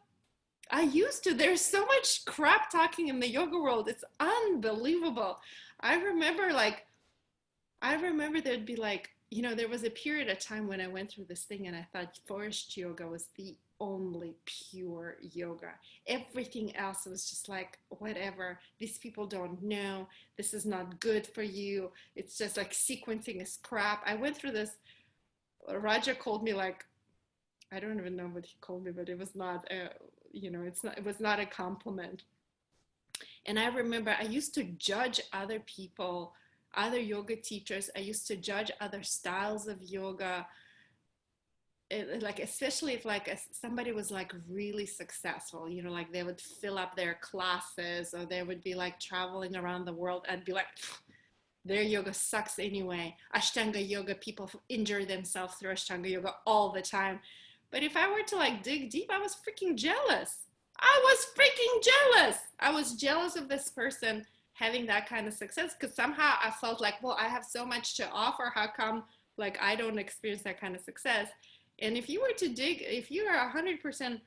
There's so much crap talking in the yoga world. It's unbelievable. I remember there'd be like, you know, there was a period of time when I went through this thing and I thought forest yoga was the only pure yoga. Everything else was just like, whatever. These people don't know. This is not good for you. It's just like sequencing is crap. I went through this. Raja called me like, I don't even know what he called me, but it was not you know, it was not a compliment. And I remember I used to judge other people, other yoga teachers. I used to judge other styles of yoga. Like, especially if like somebody was like really successful, you know, like they would fill up their classes or they would be like traveling around the world. I'd be like, their yoga sucks anyway. Ashtanga yoga, people injure themselves through Ashtanga yoga all the time. But if I were to like dig deep, I was freaking jealous. I was jealous of this person having that kind of success because somehow I felt like, well, I have so much to offer. How come like I don't experience that kind of success? And if you were to dig, if you are 100%,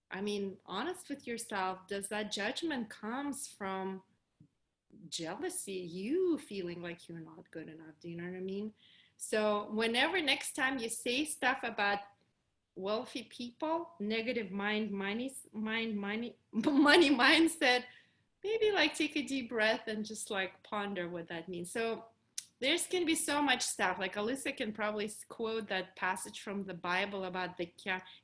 I mean, honest with yourself, does that judgment comes from jealousy, you feeling like you're not good enough? Do you know what I mean? So whenever next time you say stuff about wealthy people, negative money mindset, maybe like take a deep breath and just like ponder what that means. So there's can be so much stuff. Like Alyssa can probably quote that passage from the Bible about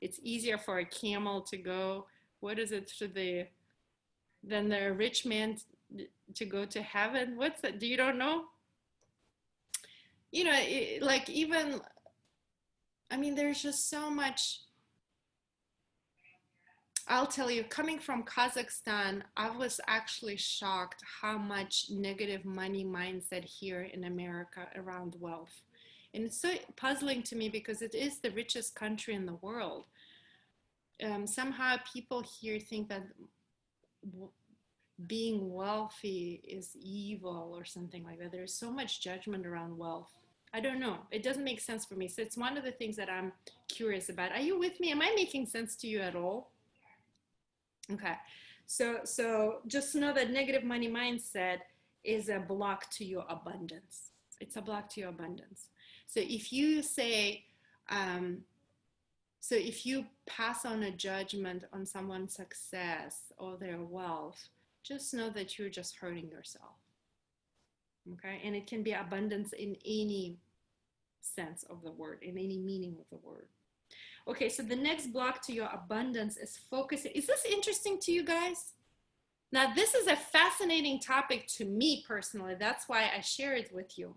it's easier for a camel to go, what is it, than the rich man to go to heaven. What's that? You don't know? You know, like even, I mean, there's just so much. I'll tell you, coming from Kazakhstan, I was actually shocked how much negative money mindset here in America around wealth. And it's so puzzling to me because it is the richest country in the world. Somehow people here think that being wealthy is evil or something like that. There's so much judgment around wealth. I don't know. It doesn't make sense for me. So it's one of the things that I'm curious about. Are you with me? Am I making sense to you at all? Okay. So just know that negative money mindset is a block to your abundance. It's a block to your abundance. So if you say, so if you pass on a judgment on someone's success or their wealth, just know that you're just hurting yourself. Okay. And it can be abundance in any sense of the word, in any meaning of the word. Okay, so the next block to your abundance is focusing. Is this interesting to you guys? Now, this is a fascinating topic to me personally. That's why I share it with you.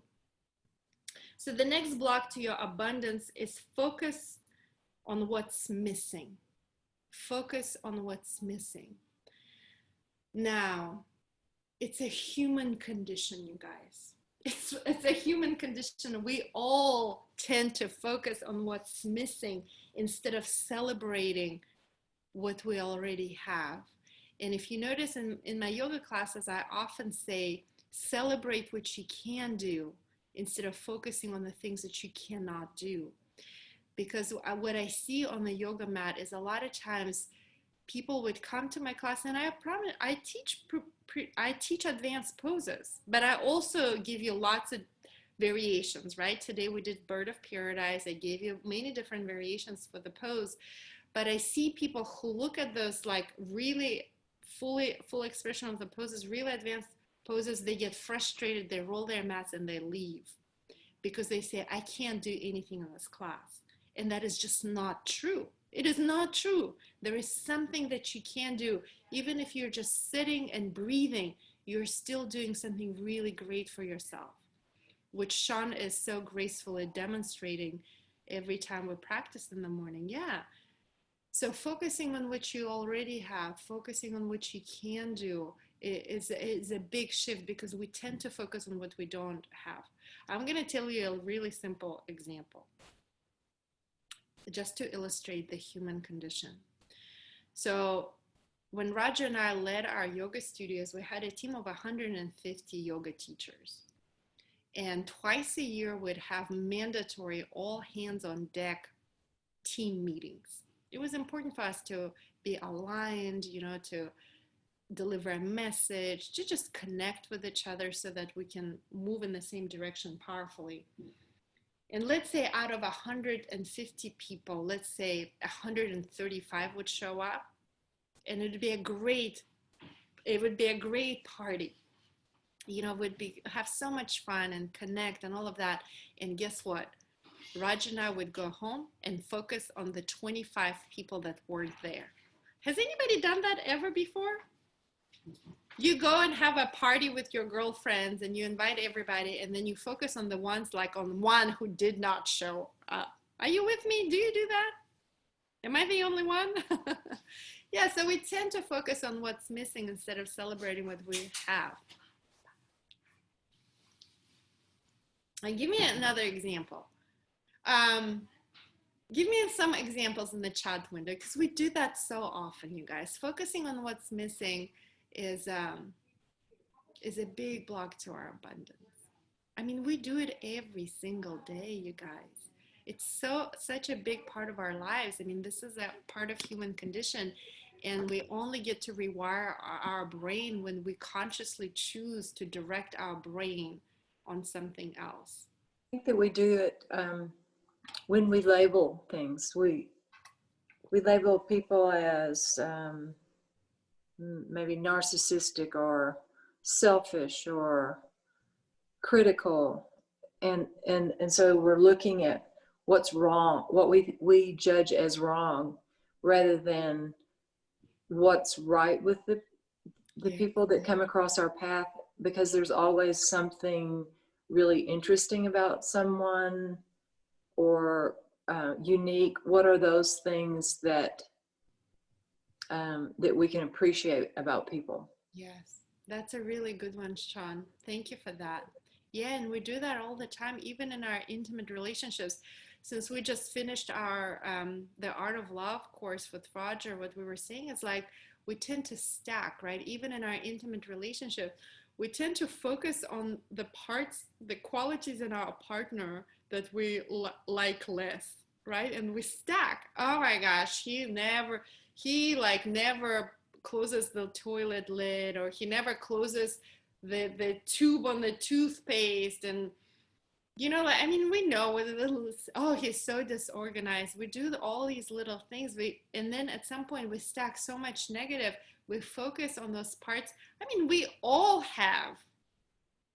So the next block to your abundance is focus on what's missing. Focus on what's missing. Now, it's a human condition, you guys. It's a human condition. We all tend to focus on what's missing instead of celebrating what we already have. And if you notice in my yoga classes, I often say, celebrate what you can do instead of focusing on the things that you cannot do. Because what I see on the yoga mat is a lot of times people would come to my class, and I promise I teach advanced poses, but I also give you lots of variations, right? Today we did Bird of Paradise. I gave you many different variations for the pose, but I see people who look at those like really full expression of the poses, really advanced poses, they get frustrated, they roll their mats and they leave because they say, I can't do anything in this class. And that is just not true. It is not true. There is something that you can do. Even if you're just sitting and breathing, you're still doing something really great for yourself, which Sean is so gracefully demonstrating every time we practice in the morning. Yeah. So focusing on what you already have, focusing on what you can do is a big shift, because we tend to focus on what we don't have. I'm going to tell you a really simple example, just to illustrate the human condition. So when Roger and I led our yoga studios, we had a team of 150 yoga teachers. And twice a year, we'd have mandatory all hands on deck team meetings. It was important for us to be aligned, to deliver a message, to just connect with each other so that we can move in the same direction powerfully. And let's say out of 150 people, let's say 135 would show up, and it would be a great party. Have so much fun and connect and all of that. And guess what? Raj and I would go home and focus on the 25 people that weren't there. Has anybody done that ever before? You go and have a party with your girlfriends and you invite everybody, and then you focus on the ones, like on one who did not show up. Are you with me? Do you do that? Am I the only one? Yeah, so we tend to focus on what's missing instead of celebrating what we have. And give me another example. Give me some examples in the chat window, because we do that so often, you guys. Focusing on what's missing is a big block to our abundance. I mean, we do it every single day, you guys. It's such a big part of our lives. I mean, this is a part of human condition, and we only get to rewire our brain when we consciously choose to direct our brain on something else. I think that we do it when we label things. We label people as maybe narcissistic or selfish or critical, and so we're looking at what's wrong, what we judge as wrong, rather than what's right with the people that come across our path, because there's always something really interesting about someone, or unique. What are those things that that we can appreciate about people? Yes, that's a really good one, Sean. Thank you for that. Yeah, and we do that all the time, even in our intimate relationships. Since we just finished our the Art of Love course with Roger, what we were saying is like we tend to stack, right? Even in our intimate relationship, we tend to focus on the parts, the qualities in our partner that we like less, right? And we stack. Oh my gosh, he never closes the toilet lid, or he never closes the tube on the toothpaste. And I mean, we know with a little, oh, he's so disorganized. We do all these little things. And then at some point we stack so much negative. We focus on those parts. I mean, we all have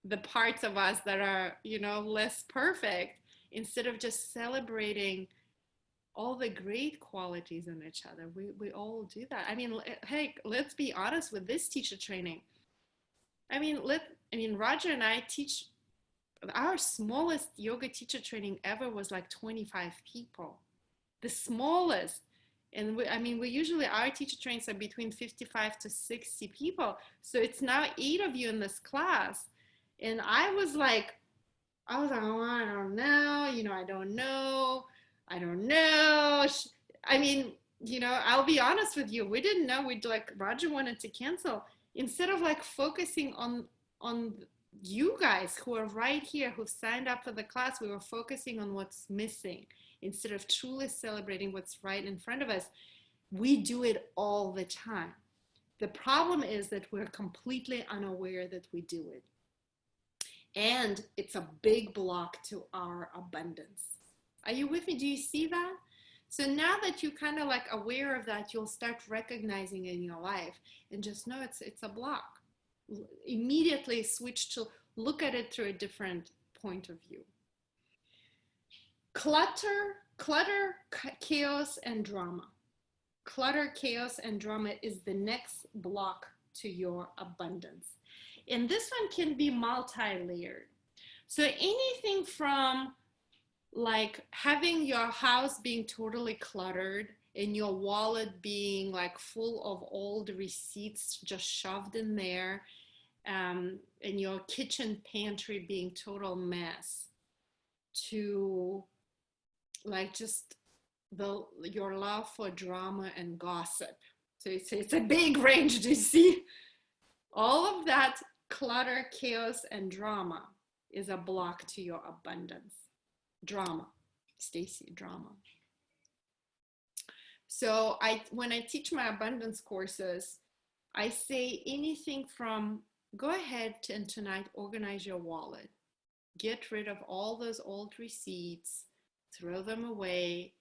the parts of us that are, less perfect, instead of just celebrating all the great qualities in each other. We all do that. I mean, hey, let's be honest with this teacher training. I mean, Roger and I teach. Our smallest yoga teacher training ever was like 25 people, the smallest. And we usually, our teacher trainings are between 55 to 60 people. So it's now 8 of you in this class. And I was like, oh, I don't know. I don't know. I mean, I'll be honest with you. We didn't know. Roger wanted to cancel. Instead of like focusing on you guys who are right here, who've signed up for the class, we were focusing on what's missing instead of truly celebrating what's right in front of us. We do it all the time. The problem is that we're completely unaware that we do it. And it's a big block to our abundance. Are you with me? Do you see that? So now that you're kind of like aware of that, you'll start recognizing in your life and just know it's a block. Immediately switch to look at it through a different point of view. Clutter, chaos, and drama. Clutter, chaos, and drama is the next block to your abundance. And this one can be multi-layered. So anything from like having your house being totally cluttered and your wallet being like full of old receipts just shoved in there, and your kitchen pantry being total mess, to like just your love for drama and gossip. So it's a big range, do you see? All of that clutter, chaos, and drama is a block to your abundance. Drama, Stacy, drama. So when I teach my abundance courses, I say anything from go ahead and tonight organize your wallet. Get rid of all those old receipts, throw them away,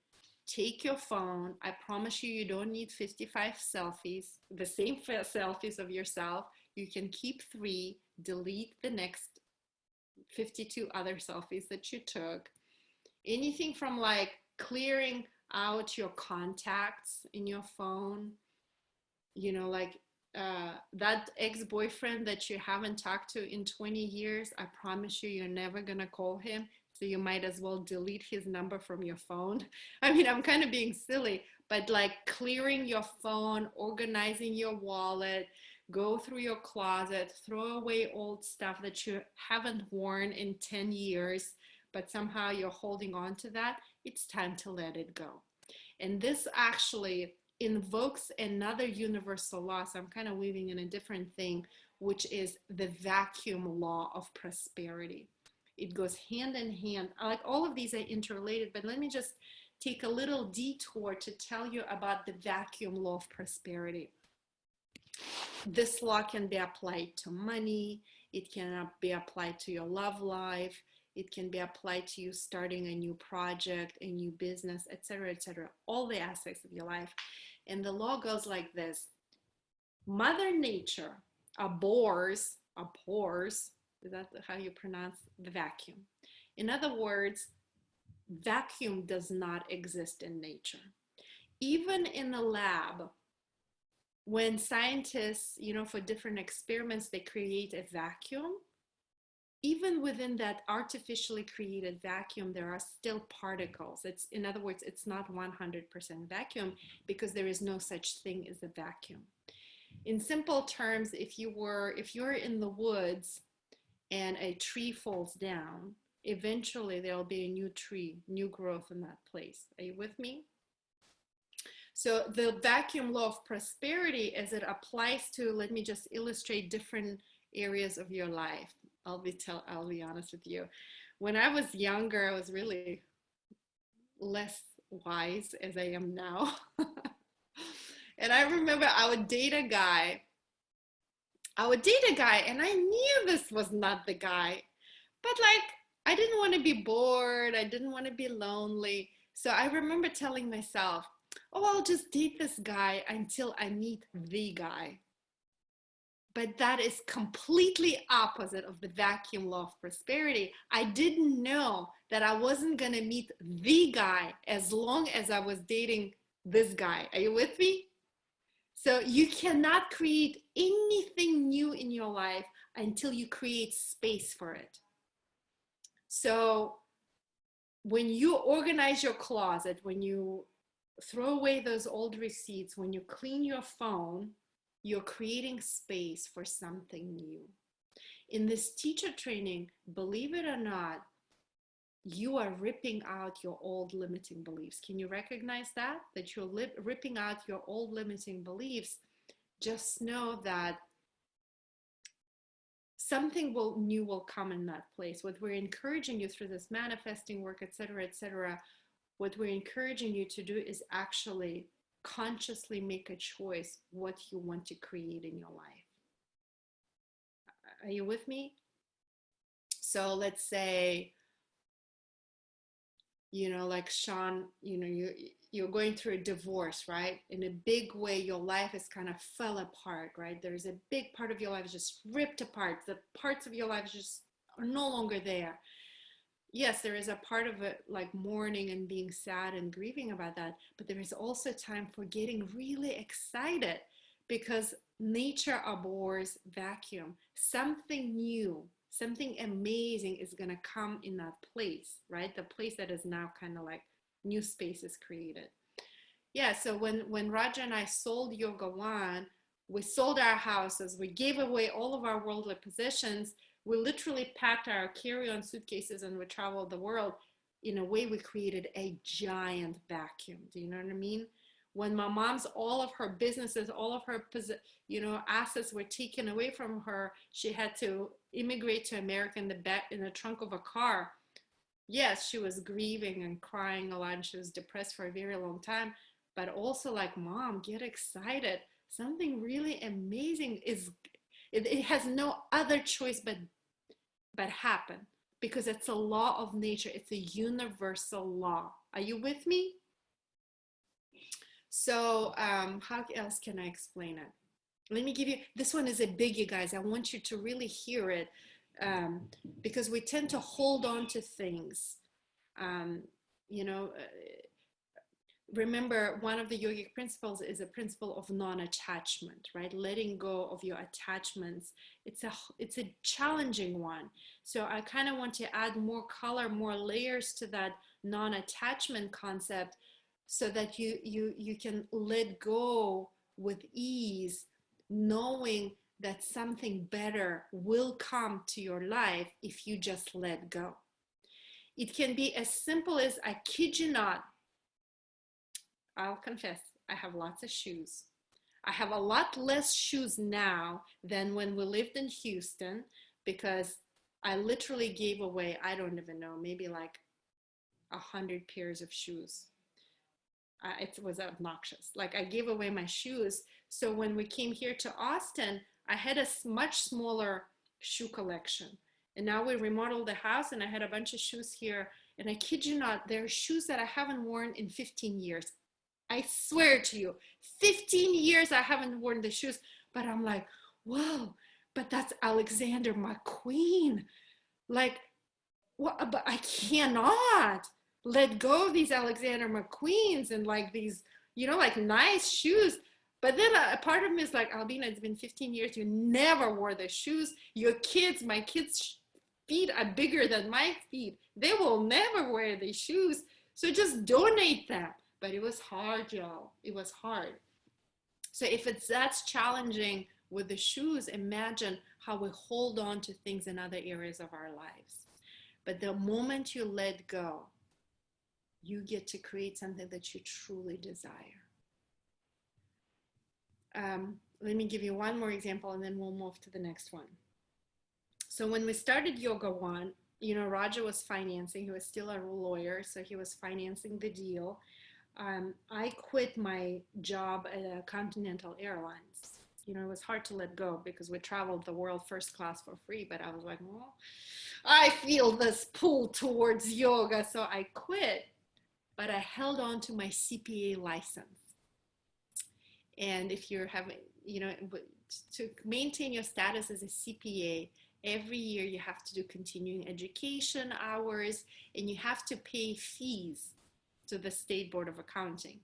take your phone. I promise you, you don't need 55 selfies, the same selfies of yourself. You can keep 3, delete the next 52 other selfies that you took. Anything from like clearing out your contacts in your phone, you know, like that ex-boyfriend that you haven't talked to in 20 years, I promise you, you're never gonna call him. So you might as well delete his number from your phone. I mean, I'm kind of being silly, but like clearing your phone, organizing your wallet, go through your closet, throw away old stuff that you haven't worn in 10 years, but somehow you're holding on to that. It's time to let it go. And this actually invokes another universal law. So I'm kind of weaving in a different thing, which is the vacuum law of prosperity. It goes hand in hand. Like all of these are interrelated, but let me just take a little detour to tell you about the vacuum law of prosperity. This law can be applied to money. It can be applied to your love life. It can be applied to you starting a new project, a new business, etc., all the aspects of your life. And the law goes like this. Mother Nature abhors, is that how you pronounce the vacuum? In other words, vacuum does not exist in nature. Even in a lab, when scientists, you know, for different experiments, they create a vacuum, even within that artificially created vacuum, there are still particles. It's, in other words, it's not 100% vacuum because there is no such thing as a vacuum. In simple terms, if you're in the woods and a tree falls down, eventually there'll be a new tree, new growth in that place. Are you with me? So the vacuum law of prosperity, as it applies to, let me just illustrate different areas of your life. I'll be honest with you. When I was younger, I was really less wise as I am now. And I remember I would date a guy and I knew this was not the guy, but like, I didn't want to be bored. I didn't want to be lonely. So I remember telling myself, oh, I'll just date this guy until I meet the guy. But that is completely opposite of the vacuum law of prosperity. I didn't know that I wasn't going to meet the guy as long as I was dating this guy. Are you with me? So you cannot create anything new in your life until you create space for it. So when you organize your closet, when you throw away those old receipts, when you clean your phone, you're creating space for something new. In this teacher training, believe it or not, you are ripping out your old limiting beliefs. Can you recognize that? That you're ripping out your old limiting beliefs. Just know that something new will come in that place. What we're encouraging you through this manifesting work, et cetera, what we're encouraging you to do is actually consciously make a choice what you want to create in your life. Are you with me? So let's say, like Sean, you're going through a divorce, right? In a big way, your life is kind of fell apart, right? There's a big part of your life is just ripped apart. The parts of your life just are no longer there. Yes, there is a part of it like mourning and being sad and grieving about that, but there is also time for getting really excited because nature abhors vacuum. Something new, something amazing is going to come in that place, right? The place that is now kind of like new space is created. Yeah, so when Raja and I sold Yoga One, we sold our houses, we gave away all of our worldly possessions, we literally packed our carry-on suitcases and we traveled the world. In a way, we created a giant vacuum. Do you know what I mean? When my mom's, all of her businesses, all of her, assets were taken away from her, she had to immigrate to America in the trunk of a car. Yes, she was grieving and crying a lot, and she was depressed for a very long time, but also like, Mom, get excited. Something really amazing it has no other choice but happen, because it's a law of nature. It's a universal law. Are you with me? So how else can I explain it? Let me give you, this one is a biggie, guys. I want you to really hear it, because we tend to hold on to things. Remember, one of the yogic principles is a principle of non-attachment, right? Letting go of your attachments. It's a challenging one. So I kind of want to add more color, more layers to that non-attachment concept, so that you can let go with ease, knowing that something better will come to your life if you just let go. It can be as simple as, I kid you not, I'll confess, I have lots of shoes. I have a lot less shoes now than when we lived in Houston, because I literally gave away, I don't even know, maybe like 100 pairs of shoes. It was obnoxious. Like, I gave away my shoes. So when we came here to Austin, I had a much smaller shoe collection. And now we remodeled the house and I had a bunch of shoes here. And I kid you not, there are shoes that I haven't worn in 15 years. I swear to you, 15 years I haven't worn the shoes, but I'm like, whoa, but that's Alexander McQueen. Like, what? But I cannot let go of these Alexander McQueens and like these, like nice shoes. But then a part of me is like, Albina, it's been 15 years. You never wore the shoes. My kids' feet are bigger than my feet. They will never wear the shoes. So just donate them. But it was hard, y'all. It was hard. So if that's challenging with the shoes, imagine how we hold on to things in other areas of our lives. But the moment you let go, you get to create something that you truly desire. Let me give you one more example and then we'll move to the next one. So when we started Yoga One, Raja was financing. He was still a lawyer, so he was financing the deal. I quit my job at Continental Airlines. It was hard to let go because we traveled the world first class for free, but I was like, well, I feel this pull towards yoga, so I quit. But I held on to my CPA license. And if you're having, to maintain your status as a CPA, every year you have to do continuing education hours and you have to pay fees to the State Board of Accounting.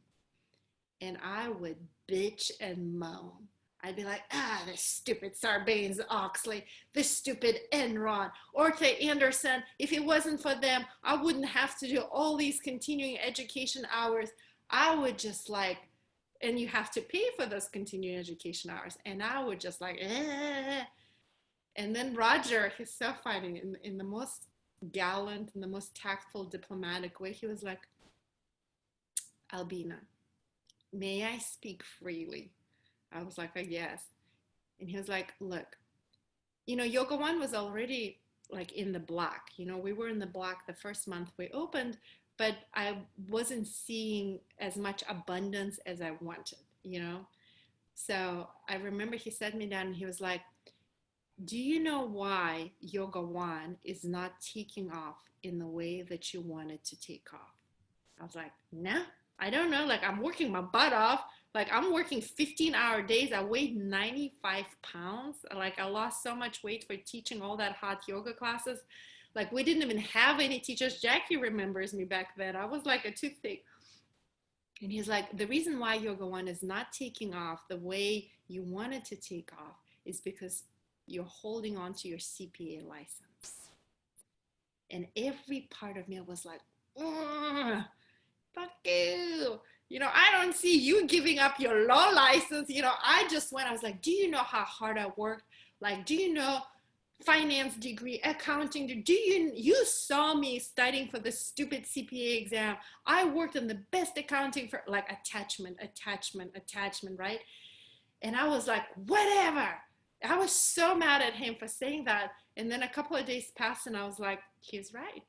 And I would bitch and moan. I'd be like, this stupid Sarbanes-Oxley, this stupid Enron, Orthe Anderson. If it wasn't for them, I wouldn't have to do all these continuing education hours. I would just like, and you have to pay for those continuing education hours. And I would just like, And then Roger, he's so funny, in the most gallant and the most tactful, diplomatic way, he was like, Albina, may I speak freely? I was like, yes. And he was like, look, Yoga One was already like in the black. We were in the black the first month we opened, but I wasn't seeing as much abundance as I wanted. So I remember he sat me down and he was like, do you know why Yoga One is not taking off in the way that you want it to take off? I was like, no, I don't know. Like, I'm working my butt off. Like, I'm working 15-hour days. I weighed 95 pounds. Like, I lost so much weight for teaching all that hot yoga classes. Like, we didn't even have any teachers. Jackie remembers me back then. I was like a toothpick. And he's like, the reason why Yoga One is not taking off the way you want it to take off is because you're holding on to your CPA license. And every part of me was like, fuck you. I don't see you giving up your law license. I was like, do you know how hard I worked? Like, do you know finance degree, accounting? You saw me studying for the stupid CPA exam. I worked in the best accounting for like attachment, right? And I was like, whatever. I was so mad at him for saying that. And then a couple of days passed and I was like, he's right.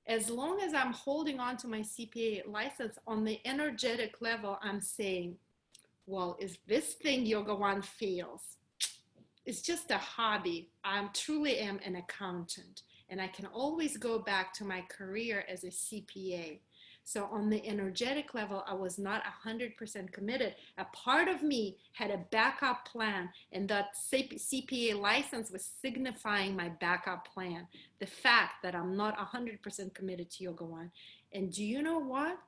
As long as I'm holding on to my CPA license on the energetic level, I'm saying, well, if this thing Yoga One fails, it's just a hobby. I truly am an accountant and I can always go back to my career as a CPA. So on the energetic level, I was not 100% committed. A part of me had a backup plan, and that CPA license was signifying my backup plan. The fact that I'm not 100% committed to Yoga One. And do you know what?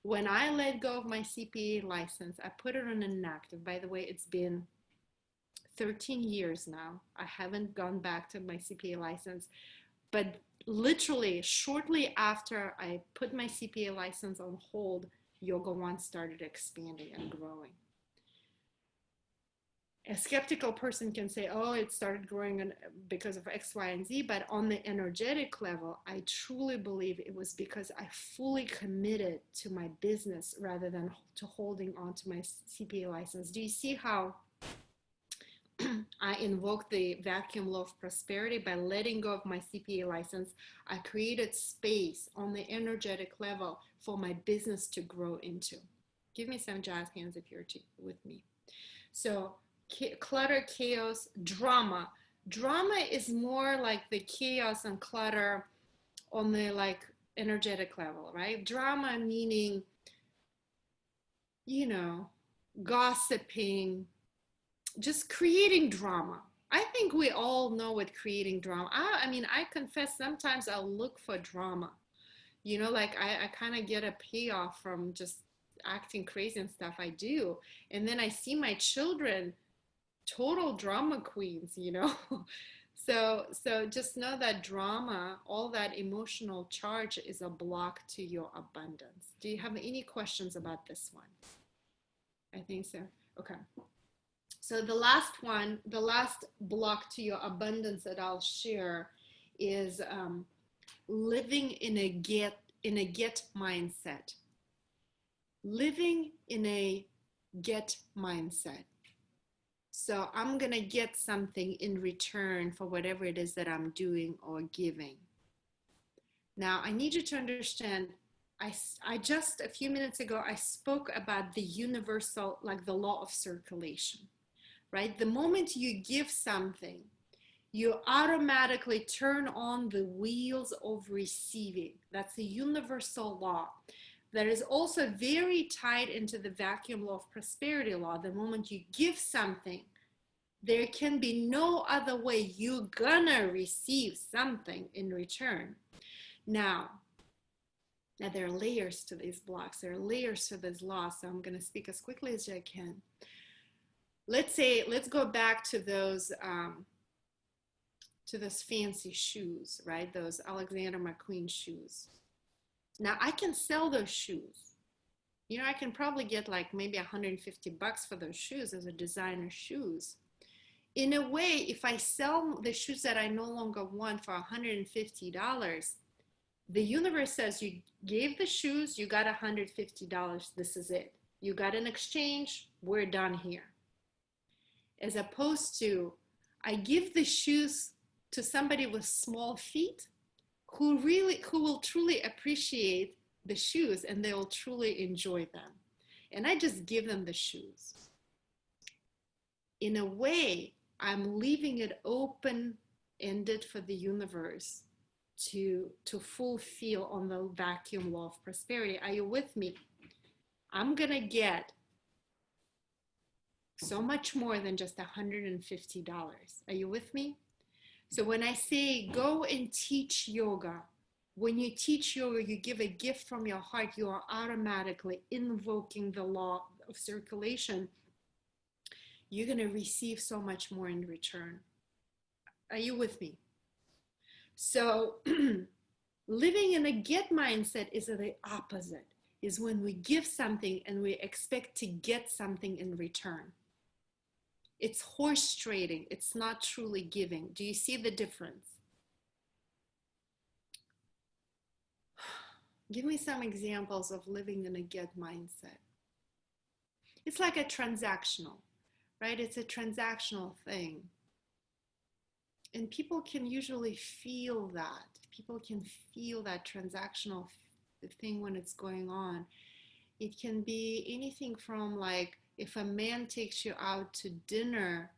When I let go of my CPA license, I put it on inactive. By the way, it's been 13 years now. I haven't gone back to my CPA license, but literally shortly after I put my CPA license on hold, Yoga One started expanding and growing. A skeptical person can say, oh, it started growing because of X, Y, and Z, but on the energetic level, I truly believe it was because I fully committed to my business rather than to holding on to my CPA license. Do you see how I invoked the vacuum law of prosperity by letting go of my CPA license? I created space on the energetic level for my business to grow into. Give me some jazz hands if you're with me. So clutter, chaos, drama. Drama is more like the chaos and clutter on the like energetic level, right? Drama meaning, gossiping, just creating drama. I think we all know what creating drama. I confess sometimes I'll look for drama. I kind of get a payoff from just acting crazy and stuff I do. And then I see my children, total drama queens, So just know that drama, all that emotional charge is a block to your abundance. Do you have any questions about this one? I think so. Okay. So the last block to your abundance that I'll share is living in a get mindset. Living in a get mindset. So I'm going to get something in return for whatever it is that I'm doing or giving. Now, I need you to understand, I just a few minutes ago, I spoke about the universal, like the law of circulation, right? The moment you give something, you automatically turn on the wheels of receiving. That's a universal law that is also very tied into the vacuum law of prosperity law. The moment you give something, there can be no other way you're gonna receive something in return. Now there are layers to these blocks. There are layers to this law. So I'm gonna speak as quickly as I can. Let's go back to those fancy shoes, right? Those Alexander McQueen shoes. Now I can sell those shoes. I can probably get like maybe $150 for those shoes as a designer shoes. In a way, if I sell the shoes that I no longer want for $150, the universe says you gave the shoes, you got $150. This is it. You got an exchange, we're done here. As opposed to, I give the shoes to somebody with small feet who will truly appreciate the shoes and they will truly enjoy them. And I just give them the shoes. In a way, I'm leaving it open-ended for the universe to fulfill on the vacuum law of prosperity. Are you with me? I'm gonna get so much more than just $150. Are you with me? So when I say go and teach yoga, when you teach yoga, you give a gift from your heart, you are automatically invoking the law of circulation. You're going to receive so much more in return. Are you with me? So living in a get mindset is the opposite, is when we give something and we expect to get something in return. It's horse trading. It's not truly giving. Do you see the difference? Give me some examples of living in a get mindset. It's like a transactional, right? It's a transactional thing. And people can usually feel that. People can feel that transactional thing when it's going on. It can be anything from, like, if a man takes you out to dinner,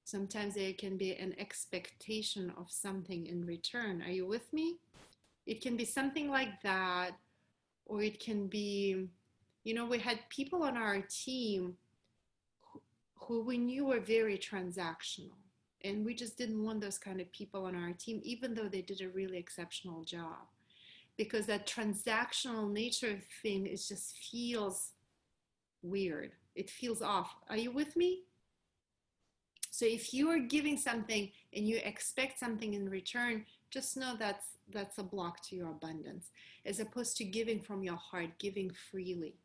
sometimes there can be an expectation of something in return. Are you with me? It can be something like that, or it can be, you know, we had people on our team who we knew were very transactional, and we just didn't want those kind of people on our team, even though they did a really exceptional job, because that transactional nature thing is just feels weird. It feels off. Are you with me? So if you are giving something and you expect something in return, just know that's a block to your abundance, as opposed to giving from your heart, giving freely,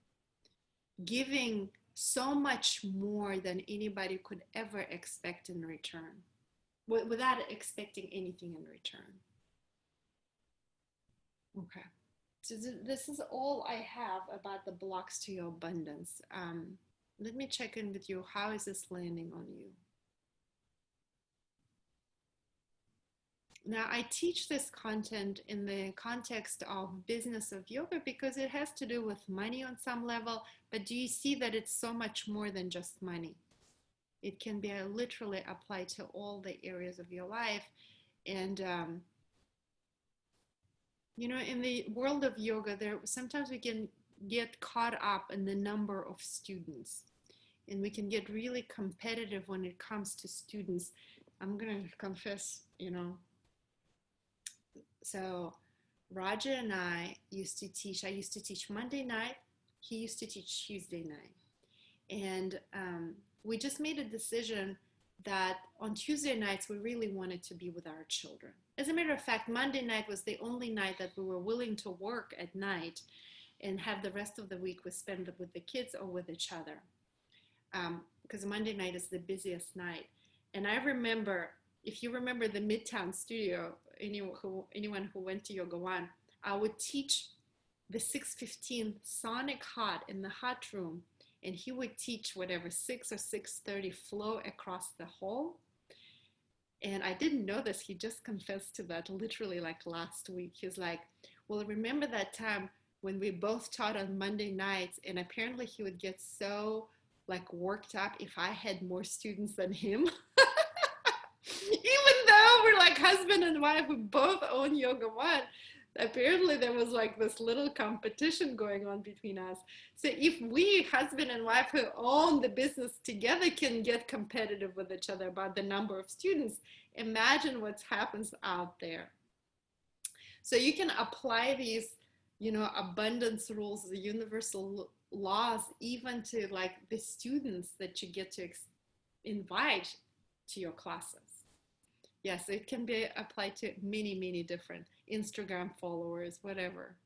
giving so much more than anybody could ever expect in return, without expecting anything in return. Okay. So this is all I have about the blocks to your abundance. Let me check in with you. How is this landing on you? Now, I teach this content in the context of business of yoga because it has to do with money on some level, but do you see that it's so much more than just money? It can be literally applied to all the areas of your life. And, you know, in the world of yoga, sometimes we can get caught up in the number of students, and we can get really competitive when it comes to students. I'm going to confess, you know, so Roger and I used to teach Monday night, he used to teach Tuesday night. And we just made a decision that on Tuesday nights, we really wanted to be with our children. As a matter of fact, Monday night was the only night that we were willing to work at night and have the rest of the week we spend with the kids or with each other. Because Monday night is the busiest night. And I remember, if you remember the Midtown studio, anyone who went to Yoga One, I would teach the 6:15 sonic hot in the hot room, and he would teach whatever 6 or 6:30 flow across the hall. And I didn't know this. He just confessed to that literally like last week. He's like, well, remember that time when we both taught on Monday nights, and apparently he would get so like worked up if I had more students than him. Even though we're like husband and wife, we both own Yoga One, apparently there was like this little competition going on between us. So if we, husband and wife who own the business together, can get competitive with each other about the number of students, imagine what happens out there. So you can apply these, you know, abundance rules, the universal laws, even to like the students that you get to invite to your classes. Yes, it can be applied to many, many different Instagram followers, whatever.